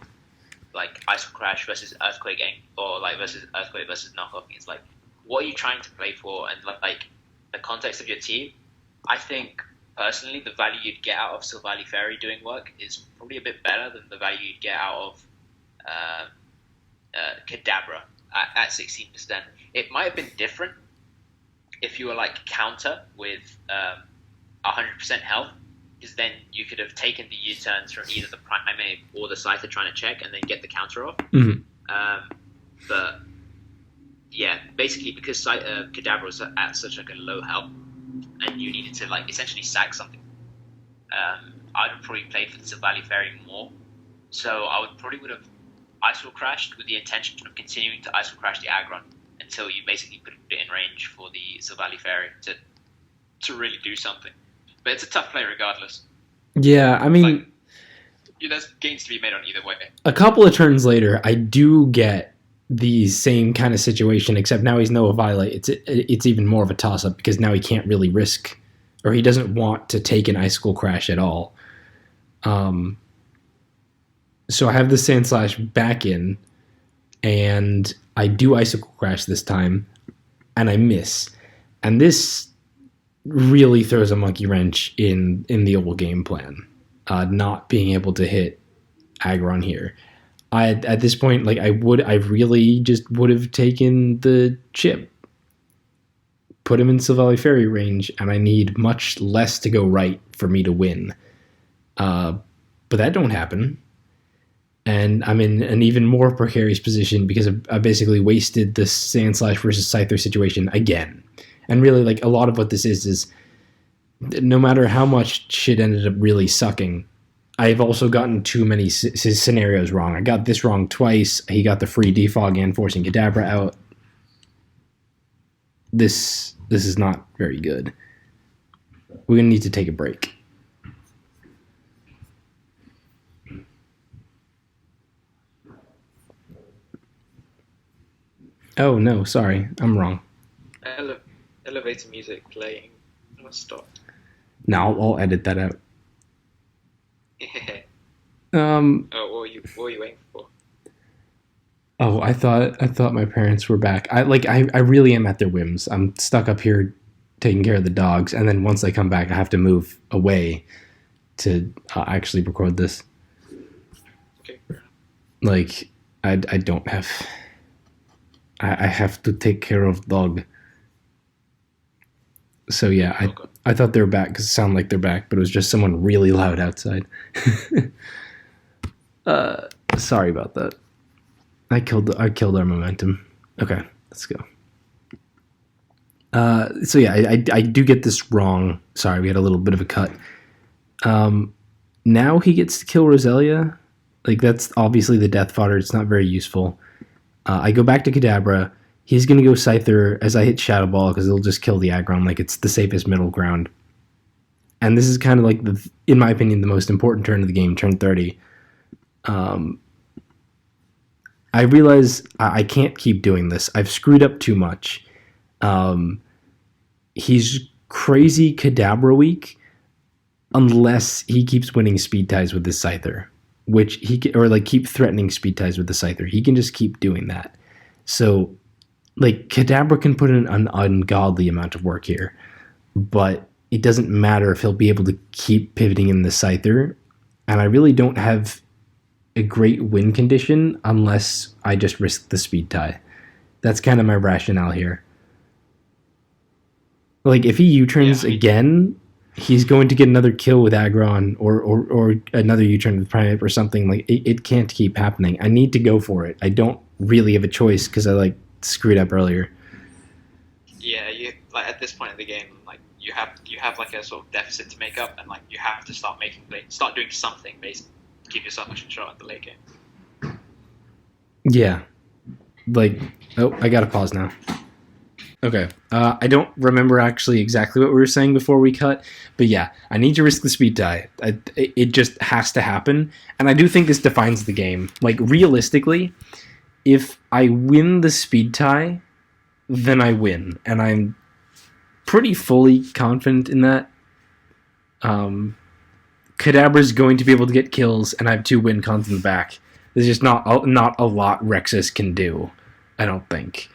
Icicle Crash versus Earthquake game, or versus Earthquake versus knockoff, is like, what are you trying to play for, and like the context of your team. I think personally, the value you'd get out of Silvally Fairy doing work is probably a bit better than the value you'd get out of Kadabra at 16%. It might have been different if you were like counter with 100% health, because then you could have taken the U-turns from either the Primeape or the Scyther trying to check and then get the counter off. Mm-hmm. But yeah, basically because Kadabra was at such like a low health, and you needed to like essentially sack something, I'd have probably played for the Silvally Fairy more. So I would have Icicle Crashed with the intention of continuing to Icicle Crash the Aggron until you basically put it in range for the Silvally Fairy to really do something. But it's a tough play regardless. Yeah, I mean, there's gains to be made on either way. A couple of turns later, I do get the same kind of situation, except now he's no Violate. It's even more of a toss-up, because now he can't really risk, or he doesn't want to take an Icicle Crash at all. So I have the Sandslash back in, and I do Icicle Crash this time, and I miss. And this really throws a monkey wrench in the old game plan, not being able to hit Aggron here. At this point, like I really just would have taken the chip, put him in Silvally Fairy range, and I need much less to go right for me to win. But that don't happen, and I'm in an even more precarious position because I basically wasted the Sandslash versus Scyther situation again. And really, like, a lot of what this is no matter how much shit ended up really sucking, I've also gotten too many scenarios wrong. I got this wrong twice. He got the free defog and forcing Kadabra out. This is not very good. We're going to need to take a break. Oh, no, sorry. I'm wrong. Elevator music playing. I must stop. No, I'll edit that out. What were you waiting for? Oh, I thought my parents were back. I really am at their whims. I'm stuck up here taking care of the dogs, and then once they come back, I have to move away to actually record this. Okay, fair enough. Like, I don't have... I have to take care of dog. So yeah, I thought they were back because it sounded like they're back, but it was just someone really loud outside. Sorry about that. I killed our momentum. Okay, let's go. So yeah, I do get this wrong. Sorry, we had a little bit of a cut. Now he gets to kill Roselia. Like, that's obviously the death fodder. It's not very useful. I go back to Kadabra. He's going to go Scyther as I hit Shadow Ball because it'll just kill the Aggron. Like, it's the safest middle ground. And this is kind of like, in my opinion, the most important turn of the game, turn 30. I realize I can't keep doing this. I've screwed up too much. He's crazy Kadabra weak unless he keeps winning speed ties with his Scyther, which he can, or like keep threatening speed ties with the Scyther. He can just keep doing that. So, like, Kadabra can put in an ungodly amount of work here, but it doesn't matter if he'll be able to keep pivoting in the Scyther, and I really don't have a great win condition unless I just risk the speed tie. That's kind of my rationale here. Like, if he U-turns again, he's going to get another kill with Aggron or another U-turn with Primeape or something. Like, it can't keep happening. I need to go for it. I don't really have a choice because I, like, screwed up earlier. Yeah, you like at this point in the game, like you have like a sort of deficit to make up, and like you have to start doing something basically to give yourself a shot at the late game. Yeah. Like, oh, I gotta pause now. Okay. I don't remember actually exactly what we were saying before we cut, but yeah, I need to risk the speed tie. It just has to happen, and I do think this defines the game. Like, realistically, if I win the speed tie, then I win, and I'm pretty fully confident in that. Kadabra's going to be able to get kills, and I have 2 win cons in the back. There's just not a lot Rexus can do, I don't think.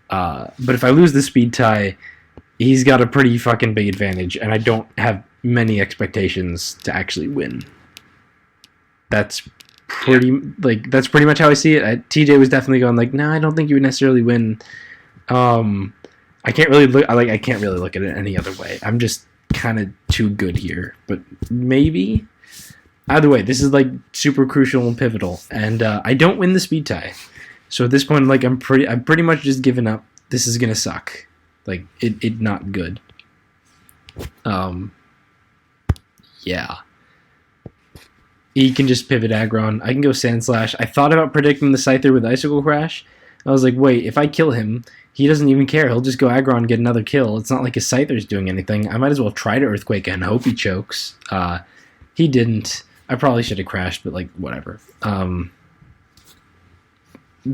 But if I lose the speed tie, he's got a pretty fucking big advantage, and I don't have many expectations to actually win. That's pretty much how I see it. TJ was definitely going like, no, I don't think you would necessarily win. I can't really look at it any other way. I'm just kind of too good here, but maybe. Either way, this is like super crucial and pivotal, and I don't win the speed tie. So at this point, like, I'm pretty much just given up. This is gonna suck. Like, it not good. Yeah. He can just pivot Aggron. I can go Sand Slash. I thought about predicting the Scyther with Icicle Crash. I was like, wait, if I kill him, he doesn't even care. He'll just go Aggron and get another kill. It's not like his Scyther's doing anything. I might as well try to Earthquake and hope he chokes. He didn't. I probably should have crashed, but, like, whatever.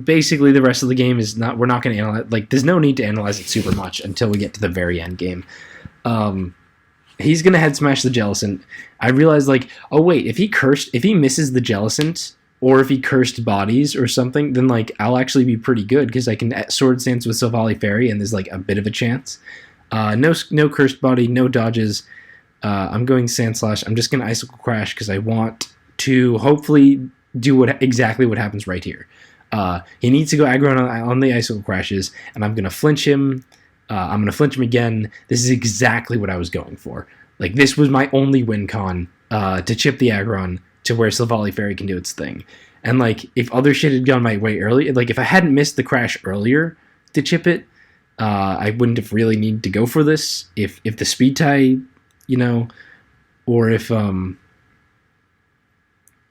Basically, the rest of the game is not... We're not going to analyze... Like, there's no need to analyze it super much until we get to the very end game. He's going to head smash the Jellicent. I realized, like, oh, wait, if he misses the Jellicent, or if he cursed bodies or something, then, like, I'll actually be pretty good, because I can Sword Stance with Silvally Fairy, and there's, like, a bit of a chance. No cursed body, no dodges. I'm going Sand Slash. I'm just going to Icicle Crash, because I want to hopefully do exactly what happens right here. He needs to go aggro on the Icicle Crashes, and I'm going to flinch him. I'm going to flinch him again. This is exactly what I was going for. Like, this was my only win con, to chip the Aggron to where Silvally Fairy can do its thing. And, like, if other shit had gone my way early, like, if I hadn't missed the crash earlier to chip it, I wouldn't have really needed to go for this. If the speed tie, you know, or if,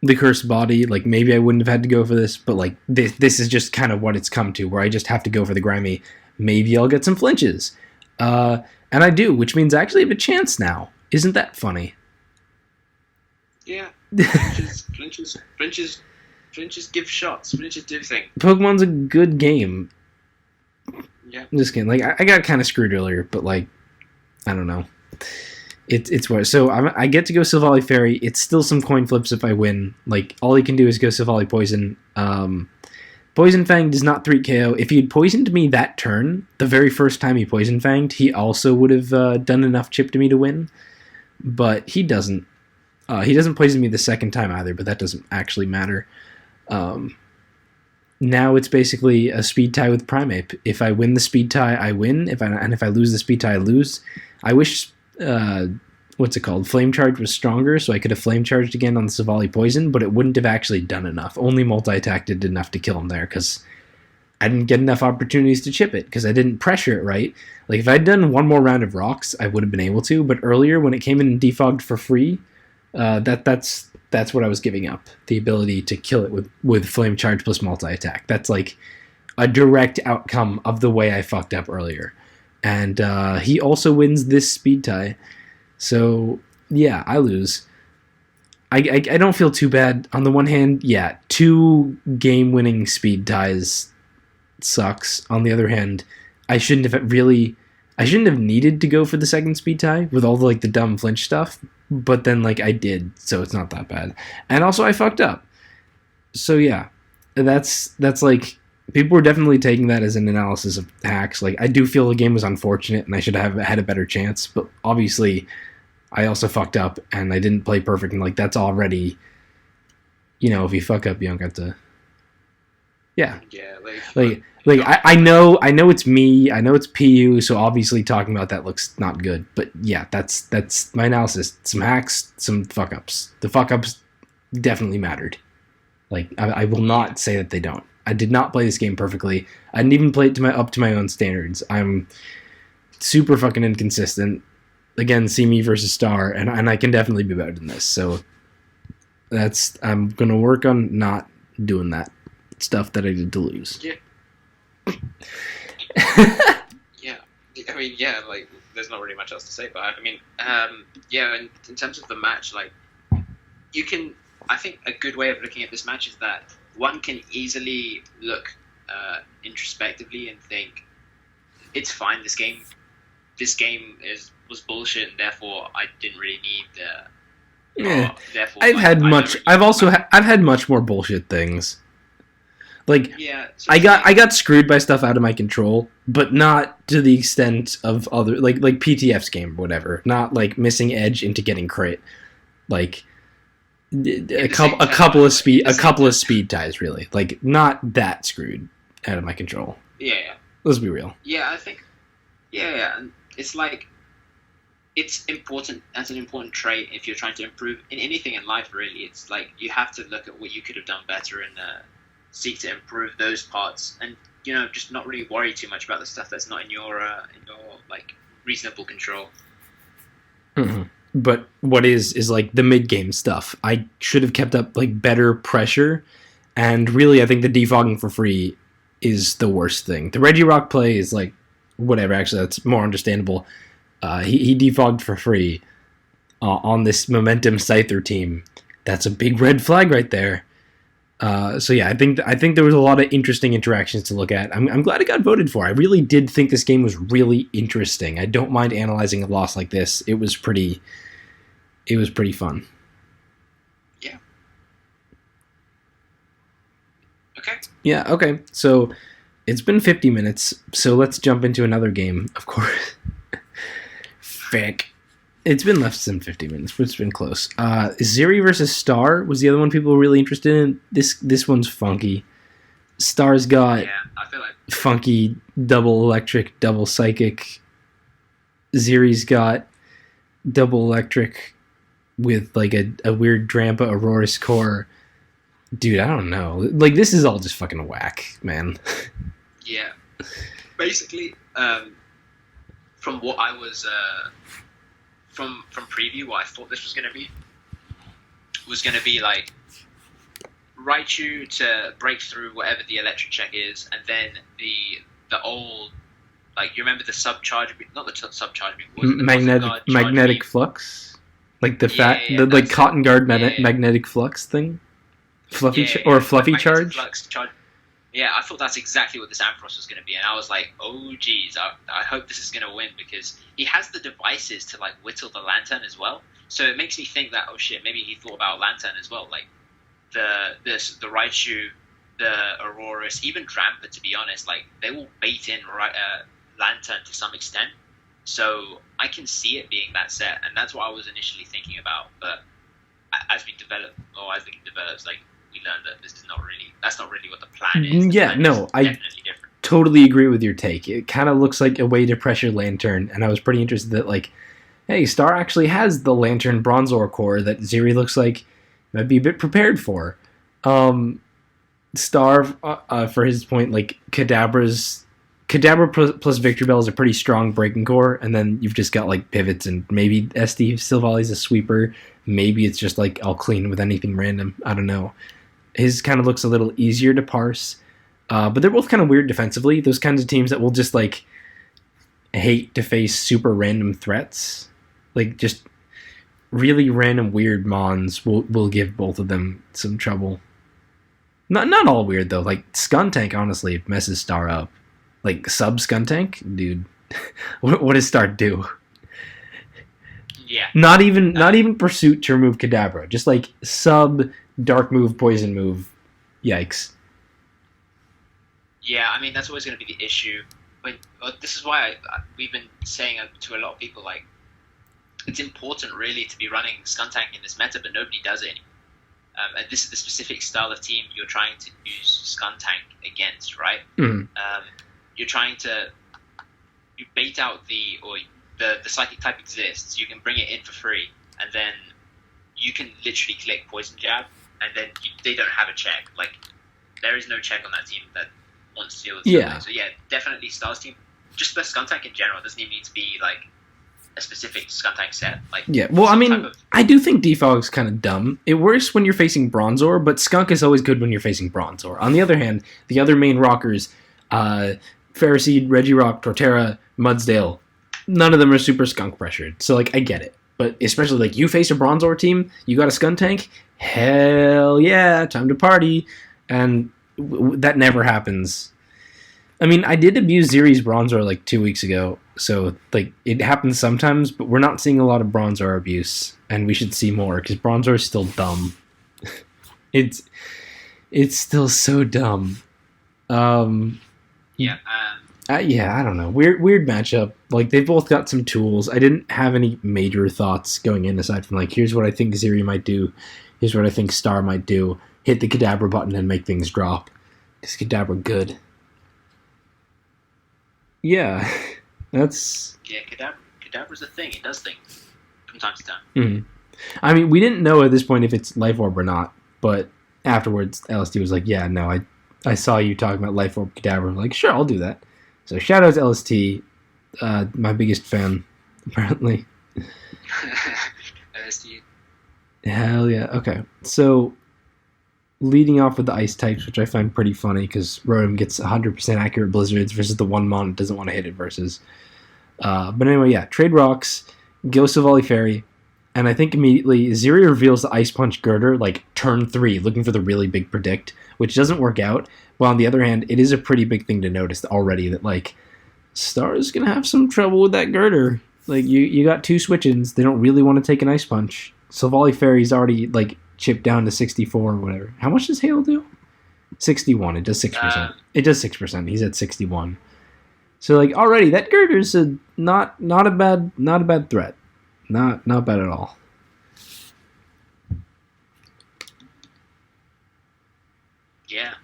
the cursed body, like, maybe I wouldn't have had to go for this, but, like, this is just kind of what it's come to, where I just have to go for the grimy. Maybe I'll get some flinches. And I do, which means I actually have a chance now. Isn't that funny? Yeah. Flinches give shots. Flinches do things. Pokemon's a good game. Yeah. I'm just kidding. Like, I got kind of screwed earlier, but, like, I don't know. It's what. So I get to go Silvally Fairy. It's still some coin flips if I win. Like, all he can do is go Silvally Poison. Poison Fang does not 3 KO. If he had poisoned me that turn, the very first time he Poison Fanged, he also would have done enough chip to me to win. But he doesn't. He doesn't poison me the second time either, but that doesn't actually matter. Now it's basically a speed tie with Primeape. If I win the speed tie, I win. If I lose the speed tie, I lose. I wish what's it called? Flame Charge was stronger, so I could have Flame Charged again on the Savali Poison, but it wouldn't have actually done enough. Only multi-attack did enough to kill him there, because I didn't get enough opportunities to chip it, because I didn't pressure it right. Like, if I'd done one more round of rocks, I would have been able to, but earlier, when it came in and defogged for free, that's what I was giving up. The ability to kill it with Flame Charge plus multi-attack. That's, like, a direct outcome of the way I fucked up earlier. And he also wins this speed tie. So, yeah, I lose. I don't feel too bad. On the one hand, yeah, 2 game-winning speed ties sucks. On the other hand, I shouldn't have needed to go for the second speed tie with all the, like, the dumb flinch stuff, but then, like, I did, so it's not that bad. And also, I fucked up. So, yeah, that's like, people were definitely taking that as an analysis of hacks. Like, I do feel the game was unfortunate, and I should have had a better chance, but obviously, I also fucked up, and I didn't play perfect, and, like, that's already, if you fuck up, you don't get to... Yeah. Yeah, I know it's me, I know it's PU, so obviously talking about that looks not good. But yeah, that's my analysis. Some hacks, some fuck ups. The fuck ups definitely mattered. Like, I will not say that they don't. I did not play this game perfectly. I didn't even play it up to my own standards. I'm super fucking inconsistent. Again, see me versus Star, and I can definitely be better than this. So I'm gonna work on not doing that stuff that I did to lose. Yeah. Yeah. I mean, yeah, like, there's not really much else to say, but I mean, yeah, in terms of the match, like, I think a good way of looking at this match is that one can easily look introspectively and think, it's fine, this game was bullshit, and therefore I didn't really need yeah. I've had much more bullshit things. Like, yeah, I got screwed by stuff out of my control, but not to the extent of other, like PTF's game or whatever. Not like missing edge into getting crit. Like a couple of speed ties, really. Like, not that screwed out of my control. Yeah. Let's be real. Yeah, I think. Yeah, and it's like, it's important as an important trait if you're trying to improve in anything in life. Really, it's like you have to look at what you could have done better and seek to improve those parts, and just not really worry too much about the stuff that's not in your like reasonable control. Mm-hmm. But what is like the mid game stuff. I should have kept up like better pressure, and really I think the defogging for free is the worst thing. The Regirock play is like whatever. Actually, that's more understandable. He defogged for free on this Momentum Scyther team. That's a big red flag right there. So yeah, I think there was a lot of interesting interactions to look at. I'm glad it got voted for. I really did think this game was really interesting. I don't mind analyzing a loss like this. It was pretty fun. Yeah. Okay. Yeah, okay. So it's been 50 minutes, so let's jump into another game, of course. Fick. It's been less than 50 minutes, but it's been close. Ziri versus Star was the other one people were really interested in. This one's funky. Star's got I feel like funky double electric, double psychic. Ziri's got double electric with like a weird Drampa Aurora's core. Dude, I don't know. Like, this is all just fucking whack, man. Yeah. Basically, from what I was... From preview, what I thought this was going to be like Raichu to break through whatever the electric check is, and then the old, like, you remember the subcharge, not the subcharge beam, was it the magnetic flux, like the cotton guard magnetic flux thing, fluffy charge. Flux charge. Yeah, I thought that's exactly what this Ampharos was going to be, and I was like, oh geez, I hope this is going to win, because he has the devices to like whittle the Lantern as well. So it makes me think that, oh shit, maybe he thought about Lantern as well, like the Raichu, the Aurorus, even Drampa, to be honest, like they will bait in Lantern to some extent. So I can see it being that set, and that's what I was initially thinking about. But as the game develops, like, we learned that that's not really what the plan is. I totally agree with your take. It kind of looks like a way to pressure Lantern, and I was pretty interested that, like, hey, Star actually has the Lantern Bronzor core that Ziri looks like might be a bit prepared for. Star, for his point, like Kadabra plus Victory Bell is a pretty strong breaking core, and then you've just got like pivots and maybe SD Silvali's a sweeper. Maybe it's just like I'll clean with anything random. I don't know. His kind of looks a little easier to parse, but they're both kind of weird defensively. Those kinds of teams that will just like hate to face super random threats, like just really random weird mons will give both of them some trouble. Not all weird though. Like Skuntank honestly messes Star up. Like sub Skuntank, dude. what does Star do? Yeah. Not even pursuit to remove Kadabra. Just like sub dark move, poison move. Yikes. Yeah, I mean that's always going to be the issue. This is why we've been saying to a lot of people like it's important really to be running Skuntank in this meta, but nobody does it. And this is the specific style of team you're trying to use Skuntank against, right? Mm-hmm. You're trying to bait out the psychic type exists. You can bring it in for free, and then you can literally click poison jab, and then they don't have a check. Like there is no check on that team that wants to deal with something. So yeah, definitely Star's team. Just the Skuntank in general doesn't even need to be like a specific Skuntank set. Like yeah, well, I mean, I do think Defog's kind of dumb. It works when you're facing Bronzor, but Skunk is always good when you're facing Bronzor. On the other hand, the other main rockers, Ferroseed, Regirock, Torterra, Mudsdale, none of them are super Skunk pressured. So like, I get it. But especially like you face a Bronzor team, you got a Skuntank, hell yeah, time to party. And that never happens. I mean, I did abuse Ziri's Bronzor like 2 weeks ago, so like it happens sometimes, but we're not seeing a lot of Bronzor abuse, and we should see more because Bronzor is still dumb. it's still so dumb. Yeah, I don't know. Weird matchup. Like they both got some tools. I didn't have any major thoughts going in aside from like, here's what I think Ziri might do. Here's what I think Star might do. Hit the Kadabra button and make things drop. Is Kadabra good? Yeah, that's... Yeah, Kadabra's a thing. It does things from time to time. Mm-hmm. I mean, we didn't know at this point if it's Life Orb or not, but afterwards, LSD was like, yeah, no, I saw you talking about Life Orb Kadabra. I'm like, sure, I'll do that. So shout out to LST, my biggest fan, apparently. LST. Hell yeah. Okay, so leading off with the ice types, which I find pretty funny because Rotom gets 100% accurate blizzards versus the one mon it doesn't want to hit it versus. But anyway, yeah, trade rocks, go Silvally Fairy, and I think immediately Ziri reveals the Ice Punch Girder like turn 3, looking for the really big predict, which doesn't work out. While on the other hand, it is a pretty big thing to notice already that like Star's gonna have some trouble with that Girder. Like you got 2 switch-ins, they don't really want to take an Ice Punch. Silvally Fairy's already like chipped down to 64 or whatever. How much does Hail do? 61. It does 6%. It does 6%. He's at 61. So like already that Girder's not a bad threat. Not bad at all. Yeah.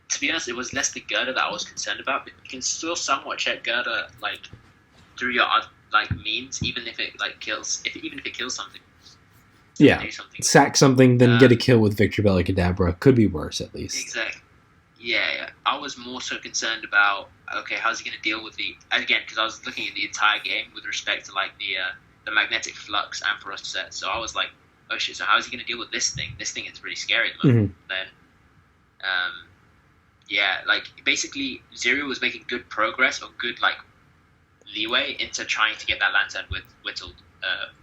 To be honest, it was less the Gerda that I was concerned about, but you can still somewhat check Gerda like through your like means, even if it like kills something. Yeah, sack something, then get a kill with Victory Bell or Kadabra. Could be worse, at least. Exactly. Yeah. I was more so concerned about, okay, how's he going to deal with again, because I was looking at the entire game with respect to, like, the Magnetic Flux Ampharos set, so I was like, oh shit, so how is he going to deal with this thing? This thing is pretty scary at the moment. Mm-hmm. Then, yeah, like, basically, Zero was making good progress, or good, like, leeway into trying to get that Lantern with Whittled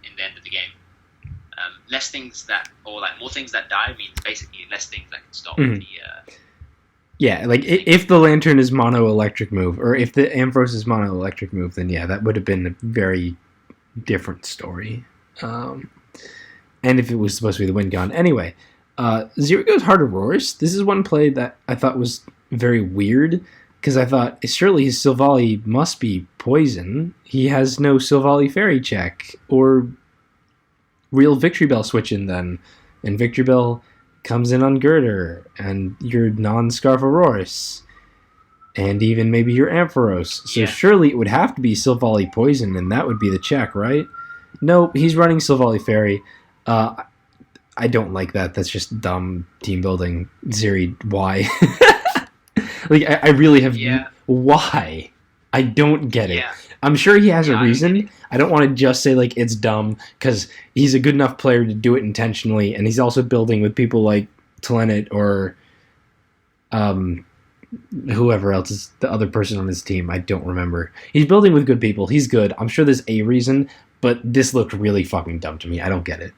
in the end of the game. Less things that, or like more things that die means basically less things that can stop mm-hmm. the. Yeah, like if the Lantern is mono electric move, or if the Ampharos is mono electric move, then yeah, that would have been a very different story. And if it was supposed to be the wind gun, anyway, Zero goes hard Aurorus. This is one play that I thought was very weird because I thought surely his Silvally must be poison. He has no Silvally Fairy check or real Victory Bell switch in then, and Victory Bell comes in on Girder and your non-Scarf Aurorus. and even maybe your Ampharos. So Yeah. surely it would have to be Silvally Poison, and that would be the check, right? Nope, he's running Silvally Fairy. I don't like that. That's just dumb team building. Zeri, why? Like, I really have... Yeah. Why? I don't get it. Yeah. I'm sure he has a Yeah, I don't reason. get it. I don't want to just say, like, it's dumb, because he's a good enough player to do it intentionally, and he's also building with people like Telenet or whoever else is the other person on his team. I don't remember. He's building with good people. He's good. I'm sure there's a reason, but this looked really fucking dumb to me. I don't get it.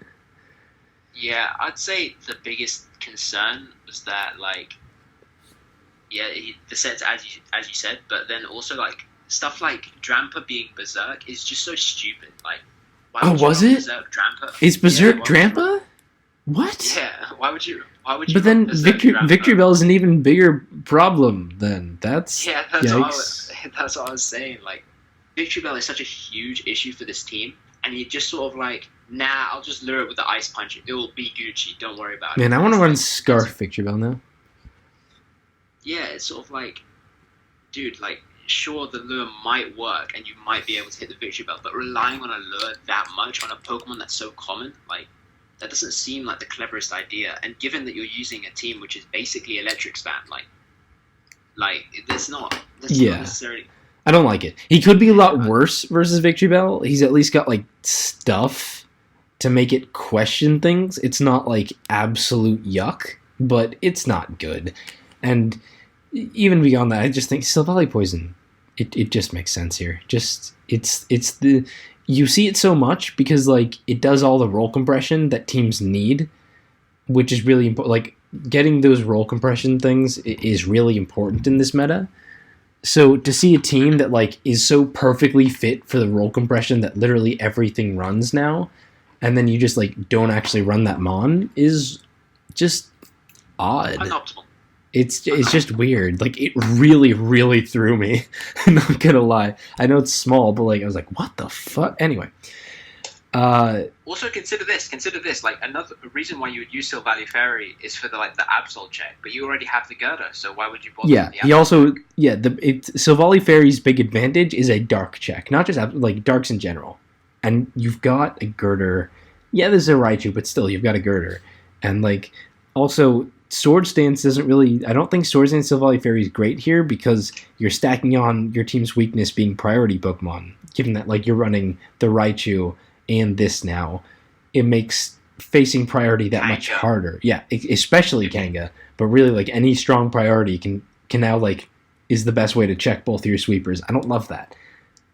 Yeah, I'd say the biggest concern was that, like, yeah, the sets as you said, but then also like stuff like Drampa being Berserk is just so stupid. Like, why Oh, would you was run it? Berserk Drampa? Is Berserk why would you run- Drampa? What? Yeah, why would you? But then run Berserk Drampa? Victory Bell is an even bigger problem then. That's Yeah, yikes. that's what I was saying. Like, Victory Bell is such a huge issue for this team, and you just sort of like, nah, I'll just lure it with the Ice Punch. It will be Gucci. Don't worry about it. Man, I want to It's run like- Scarf Victory Bell now. Yeah, it's sort of like, dude, like, sure, the lure might work and you might be able to hit the Victory Bell, but relying on a lure that much on a Pokemon that's so common, like, that doesn't seem like the cleverest idea. And given that you're using a team which is basically Electric Spam, like that's not Yeah. necessarily. I don't like it. He could be a lot worse versus Victory Bell. He's at least got like stuff to make it question things. It's not like absolute yuck, but it's not good. And even beyond that, I just think Silvally Poison, it just makes sense here. Just it's the you see it so much because like it does all the roll compression that teams need, which is really important. Like getting those roll compression things is really important in this meta. So to see a team that like is so perfectly fit for the roll compression that literally everything runs now, and then you just like don't actually run that mon is just odd. Unoptimal. It's just weird. Like it really, really threw me. I'm not gonna lie. I know it's small, but like I was like, what the fuck? Anyway. Also, consider this. Like, another reason why you would use Silvally Fairy is for the Absol check, but you already have the Girder, so why would you bother? Yeah, with the he Absol also check? Silvally Fairy's big advantage is a dark check, not just like darks in general. And you've got a Girder. Yeah, there's a Raichu, but still, you've got a Girder. And like also, Sword Stance doesn't really. I don't think Sword Stance Silvally Fairy is great here because you're stacking on your team's weakness being priority Pokemon. Given that like you're running the Raichu and this now, it makes facing priority that much Kanga. harder. Yeah, especially Kanga. But really, like any strong priority can now like is the best way to check both of your sweepers. I don't love that.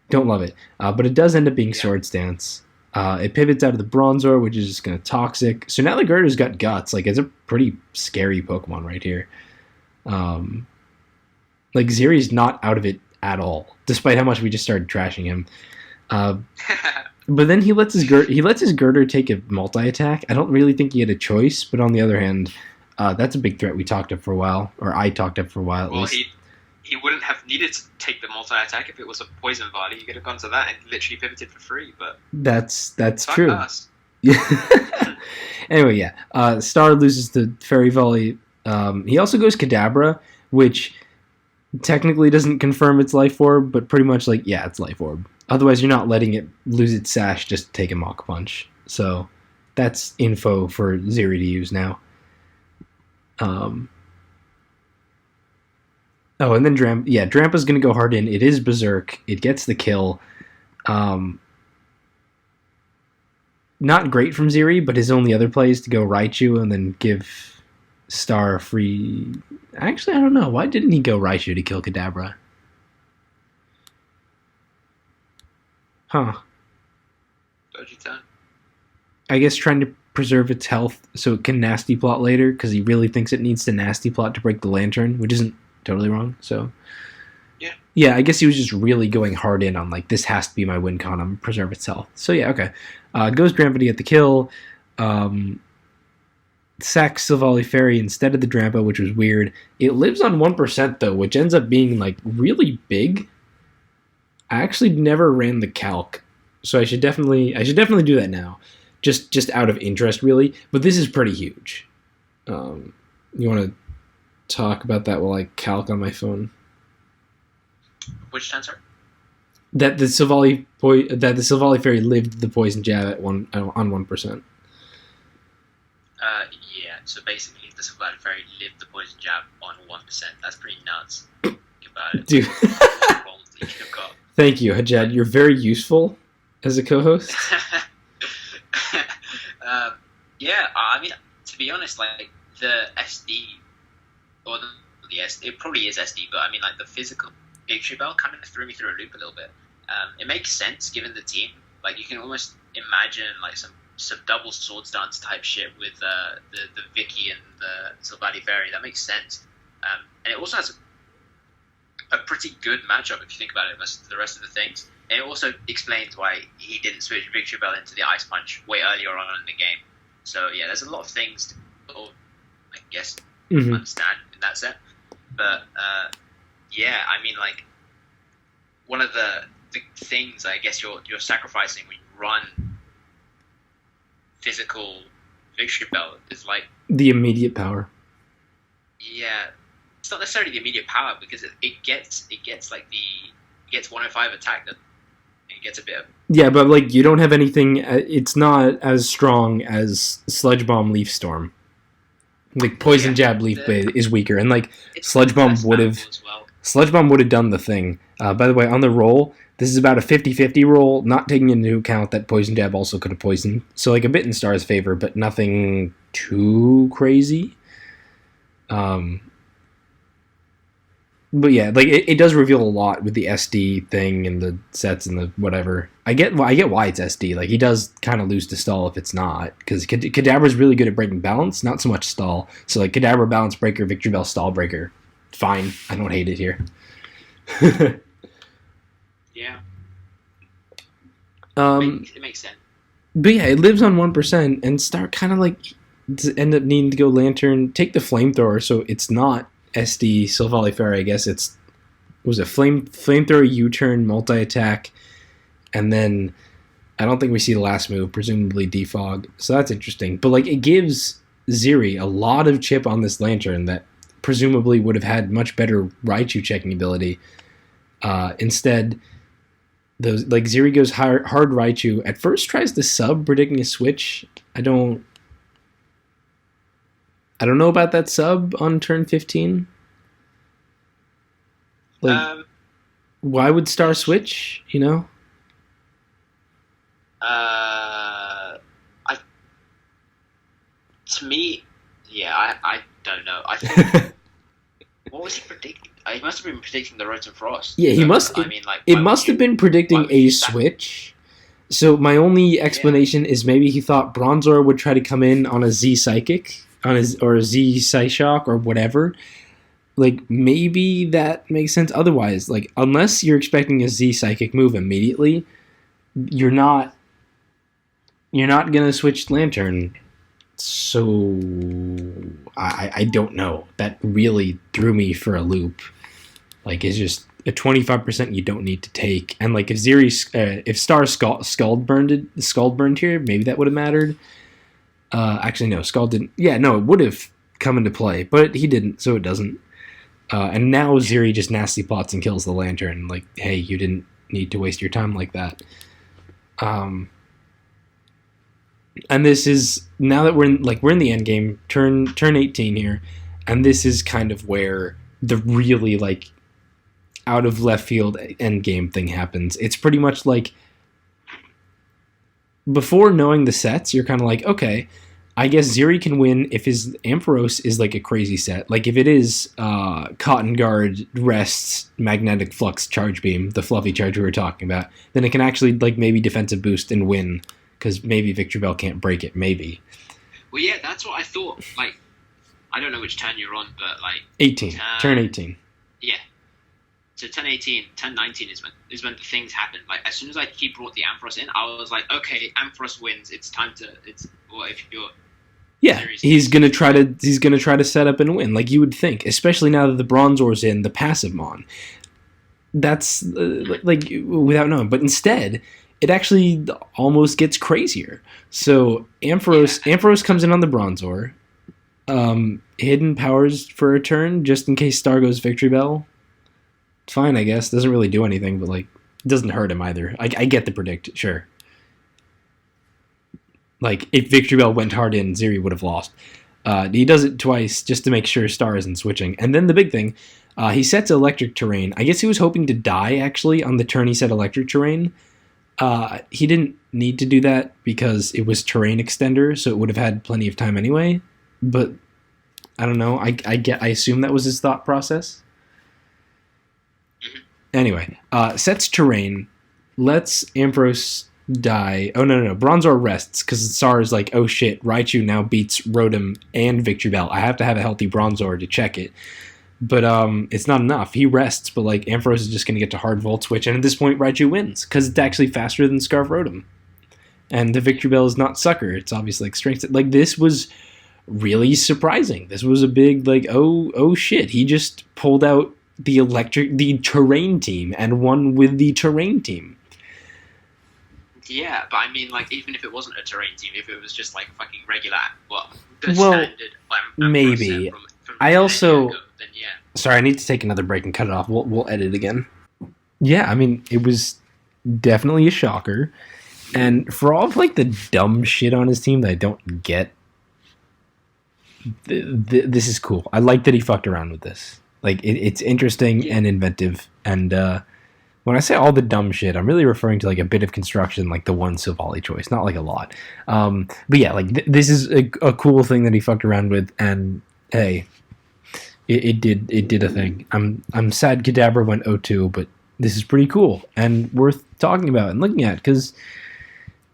Don't love it. But it does end up being Sword Stance. It pivots out of the Bronzor, which is just going to Toxic. So now the Girder's got Guts. Like, it's a pretty scary Pokemon right here. Like, Zeri's not out of it at all, despite how much we just started trashing him. But then he lets his Girder take a multi-attack. I don't really think he had a choice, but on the other hand, that's a big threat we talked up for a while, or I talked up for a while at Well, least. he wouldn't have needed to take the multi-attack if it was a Poison Volley. He could have gone to that and literally pivoted for free, but That's fuck true. us. Anyway, yeah. Star loses the Fairy Volley. He also goes Kadabra, which technically doesn't confirm its Life Orb, but pretty much like, yeah, it's Life Orb. Otherwise, you're not letting it lose its Sash just to take a Mach Punch. So that's info for Zeri to use now. Oh, and then Drampa's going to go hard in. It is Berserk. It gets the kill. Not great from Zeri, but his only other play is to go Raichu and then give Star a free... Actually, I don't know. Why didn't he go Raichu to kill Kadabra? Huh. Dodgy turn. I guess trying to preserve its health so it can nasty plot later, because he really thinks it needs to nasty plot to break the Lantern, which isn't totally wrong, so... Yeah, I guess he was just really going hard in on, like, this has to be my win con, I'm preserve its health. So yeah, okay. Goes Drampa to get the kill. Sacks Silvally Fairy instead of the Drampa, which was weird. It lives on 1% though, which ends up being, like, really big. I actually never ran the calc, so I should definitely do that now. Just out of interest, really. But this is pretty huge. You want to talk about that while I calc on my phone? Which turn, sorry? That the Silvally Fairy lived the poison jab at on 1%. Yeah. So basically, the Silvally Fairy lived the poison jab on 1%. That's pretty nuts. Think about it. Dude. Rolls that you could have got. Thank you, Hajjad. You're very useful as a co-host. Yeah, I mean, to be honest, like the SD or the SD, it probably is SD, but I mean, like the physical victory bell kind of threw me through a loop a little bit. It makes sense given the team. Like you can almost imagine like some double swords dance type shit with the Vicky and the Silvally Fairy. That makes sense. And it also has a pretty good matchup if you think about it versus the rest of the things. And it also explains why he didn't switch Victory Bell into the Ice Punch way earlier on in the game. So yeah, there's a lot of things to, I guess, understand in that set. But yeah, I mean, like one of the things I guess you're sacrificing when you run physical Victory Bell is like the immediate power. Yeah, it's not necessarily the immediate power because it gets 105 attack and it gets a bit of... Yeah, but like you don't have anything. It's not as strong as Sludge Bomb Leaf Storm. Like Poison Jab Leaf Blade is weaker, and like Sludge Bomb would have done the thing. By the way, on the roll, this is about a 50-50 roll, not taking into account that Poison Jab also could have poisoned. So like a bit in Star's favor, but nothing too crazy. But yeah, like it does reveal a lot with the SD thing and the sets and the whatever. I get why it's SD. Like he does kind of lose to stall if it's not, because Kadabra's really good at breaking balance, not so much stall. So like Kadabra balance breaker, Victory Bell stall breaker, fine. I don't hate it here. Yeah. It makes sense. But yeah, it lives on 1%, and Star kind of like end up needing to go Lantern, take the Flamethrower, so it's not SD Silvally Fairy. I guess was a Flamethrower U-turn multi-attack, and then I don't think we see the last move, presumably Defog. So that's interesting. But like it gives Ziri a lot of chip on this Lantern that presumably would have had much better Raichu checking ability. Instead, those like Ziri goes hard Raichu. At first tries to sub, predicting a switch. I don't know about that sub on turn 15. Like, why would Star switch? You know. To me, yeah, I don't know. I think what was he predicting? He must have been predicting the Rotom Frost. Yeah, he must. I mean, like, it must have been predicting a switch. So my only explanation is maybe he thought Bronzor would try to come in on a Z Psychic, or a Z Psyshock or whatever. Like maybe that makes sense. Otherwise, like unless you're expecting a Z Psychic move immediately, you're not gonna switch Lantern. So I don't know. That really threw me for a loop. Like it's just a 25% you don't need to take, and like if Star Scald burned here, maybe that would have mattered. Actually, no, Scald didn't. Yeah, no, it would have come into play, but he didn't, so it doesn't. And now Ziri just nasty plots and kills the Lantern. Like, hey, you didn't need to waste your time like that. And this is now that we're in the end game, turn 18 here, and this is kind of where the really like out of left field end game thing happens. It's pretty much like before knowing the sets, you're kind of like, okay, I guess Ziri can win if his Ampharos is like a crazy set. Like if it is Cotton Guard, Rests, Magnetic Flux, Charge Beam, the fluffy charge we were talking about, then it can actually like maybe defensive boost and win, because maybe Victory Bell can't break it, maybe. Well, yeah, that's what I thought. Like, I don't know which turn you're on, but like 18, turn 18. Yeah. So turn 18, turn 19 is when the things happen. Like as soon as he brought the Ampharos in, I was like, okay, Ampharos wins. It's time to. If you're. Yeah, he's gonna try to set up and win, like you would think, especially now that the Bronzor's in the passive Mon. That's like without knowing, but instead, it actually almost gets crazier. So Ampharos comes in on the Bronzor, hidden powers for a turn just in case Star goes Victory Bell. fine, I guess. Doesn't really do anything, but like it doesn't hurt him either. I get the predict, sure. Like if Victory Bell went hard in, Zeri would have lost. He does it twice just to make sure Star isn't switching. And then the big thing, he sets electric terrain. I guess he was hoping to die actually on the turn he set electric terrain. He didn't need to do that because it was terrain extender, so it would have had plenty of time anyway. But I don't know. I assume that was his thought process. Anyway, sets terrain, lets Ampharos die. Oh, no. Bronzor rests because Tsar is like, oh shit, Raichu now beats Rotom and Victory Bell. I have to have a healthy Bronzor to check it. But it's not enough. He rests, but like Ampharos is just going to get to hard Volt Switch, and at this point Raichu wins because it's actually faster than Scarf Rotom. And the Victory Bell is not Sucker. It's obviously like strength. Like this was really surprising. This was a big like, oh shit. He just pulled out the terrain team and won with the terrain team. Yeah, but I mean, like, even if it wasn't a terrain team, if it was just like fucking regular, standard maybe. From I also ago, then yeah. Sorry, I need to take another break and cut it off. We'll edit again. Yeah, I mean, it was definitely a shocker, and for all of like the dumb shit on his team that I don't get, this is cool. I like that he fucked around with this. Like, it's interesting and inventive. And when I say all the dumb shit, I'm really referring to, like, a bit of construction, like the one Silvally choice. Not, like, a lot. But, yeah, like, this is a cool thing that he fucked around with. And, hey, it did a thing. I'm sad Kadabra went 0-2, but this is pretty cool and worth talking about and looking at. Because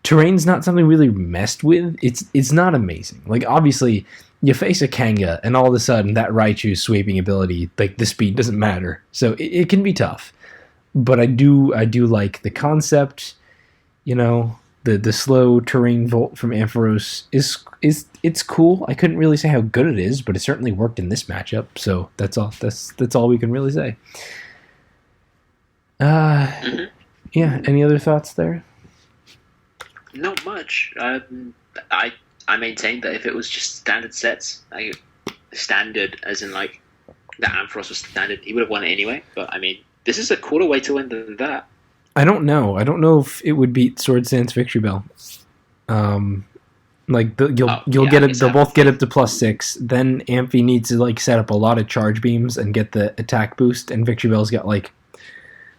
terrain's not something really messed with. It's not amazing. Like, obviously, you face a Kanga, and all of a sudden, that Raichu's sweeping ability, like, the speed doesn't matter. So it can be tough. But I do like the concept, you know, the slow terrain volt from Ampharos it's cool. I couldn't really say how good it is, but it certainly worked in this matchup. So that's all we can really say. Yeah. Any other thoughts there? Not much. I maintain that if it was just standard sets, like standard as in like the Ampharos was standard, he would have won it anyway. But I mean, this is a cooler way to win than that. I don't know. I don't know if it would beat Sword Dance Victory Bell. Like they'll both get up to +6. Then Amphy needs to like set up a lot of charge beams and get the attack boost, and Victory Bell's got like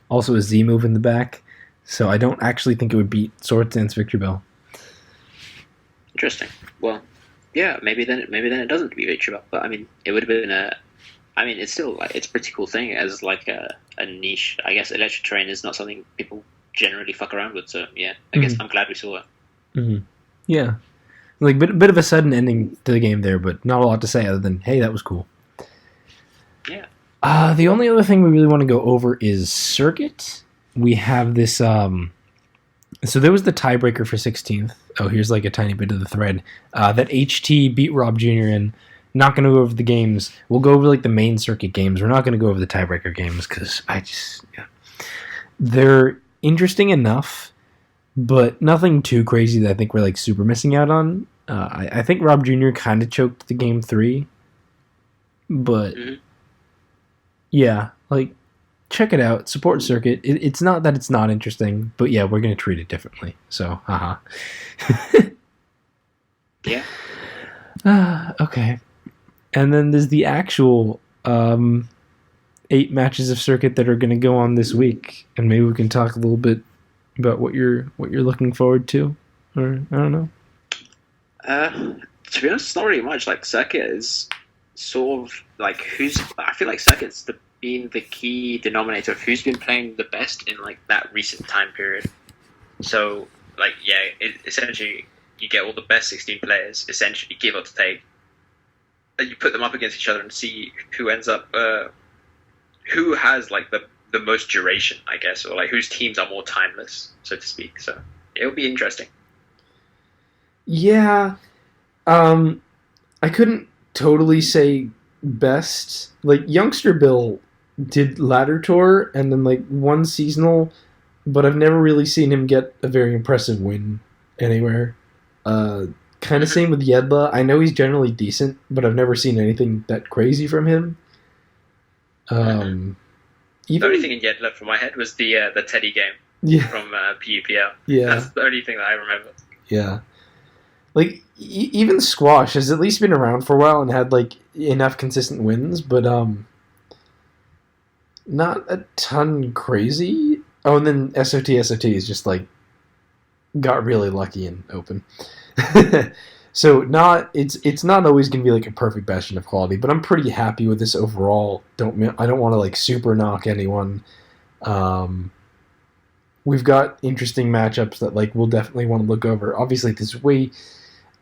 also a Z move in the back. So I don't actually think it would beat Sword Dance Victory Bell. Interesting. Well, yeah, maybe then it doesn't beat Victory Bell, but I mean, it would have been it's still like it's a pretty cool thing as like a niche. I guess electric terrain is not something people generally fuck around with. So yeah, I guess I'm glad we saw it. Mm-hmm. Yeah, like bit of a sudden ending to the game there, but not a lot to say other than hey, that was cool. Yeah. The only other thing we really want to go over is Circuit. We have this. So there was the tiebreaker for 16th. Oh, here's like a tiny bit of the thread that HT beat Rob Jr. in. Not going to go over the games. We'll go over like the main circuit games. We're not going to go over the tiebreaker games because they're interesting enough, but nothing too crazy that I think we're like super missing out on. I think Rob Jr. kind of choked the game 3, but yeah, like check it out. Support Circuit. It's not that it's not interesting, but yeah, we're going to treat it differently. So, haha. Yeah. Okay. And then there's the actual 8 matches of Circuit that are going to go on this week, and maybe we can talk a little bit about what you're looking forward to, or I don't know. To be honest, it's not really much. Like Circuit is sort of like I feel like Circuit's been the key denominator of who's been playing the best in like that recent time period. So like essentially you get all the best 16 players, essentially give or take. And you put them up against each other and see who ends up, who has like the most duration, I guess, or like whose teams are more timeless, so to speak. So it'll be interesting. Yeah, I couldn't totally say best. Like Youngster Bill did ladder tour and then like one seasonal, but I've never really seen him get a very impressive win anywhere. Kind of same with Yedla. I know he's generally decent, but I've never seen anything that crazy from him. even The only thing in yellow from my head was the Teddy game yeah, from PUPL. yeah, That's the only thing that I remember. yeah. Like even squash has at least been around for a while and had like enough consistent wins, but not a ton crazy. Oh, and then SOT is just like got really lucky in open. So it's not always gonna be like a perfect bastion of quality, but I'm pretty happy with this overall. I don't want to like super knock anyone. We've got interesting matchups that like we'll definitely want to look over. Obviously, this way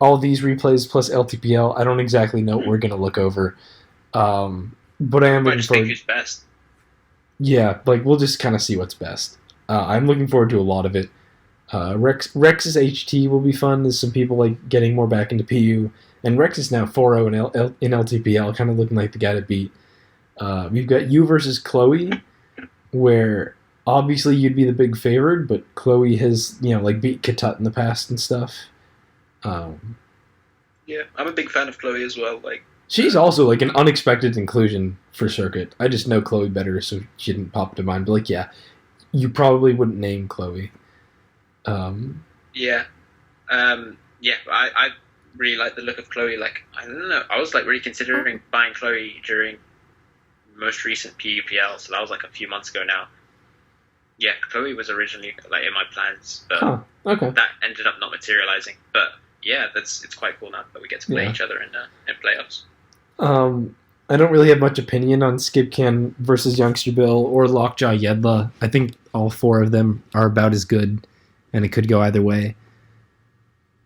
all these replays plus LTPL. I don't exactly know what we're gonna look over, but I am Might looking just think forward. who's best. Yeah, like we'll just kind of see what's best. I'm looking forward to a lot of it. Rex's HT will be fun. There's some people like getting more back into PU, and Rex is now 4-0 in LTPL, kind of looking like the guy to beat. We've got you versus Chloe, where obviously you'd be the big favorite, but Chloe has like beat Katut in the past and stuff. Yeah, I'm a big fan of Chloe as well. Like She's also like an unexpected inclusion for Circuit. I just know Chloe better, so she didn't pop to mind. But like, yeah, you probably wouldn't name Chloe. yeah, I really like the look of Chloe. Like I don't know, I was like really considering buying Chloe during most recent PUPL, so that was like a few months ago now. Yeah, Chloe was originally like in my plans, but Okay. that ended up not materializing. But yeah, it's quite cool now that we get to play Yeah. each other in playoffs. I don't really have much opinion on Skipcan versus Youngster Bill or Lockjaw Yedla. I think all four of them are about as good, and it could go either way.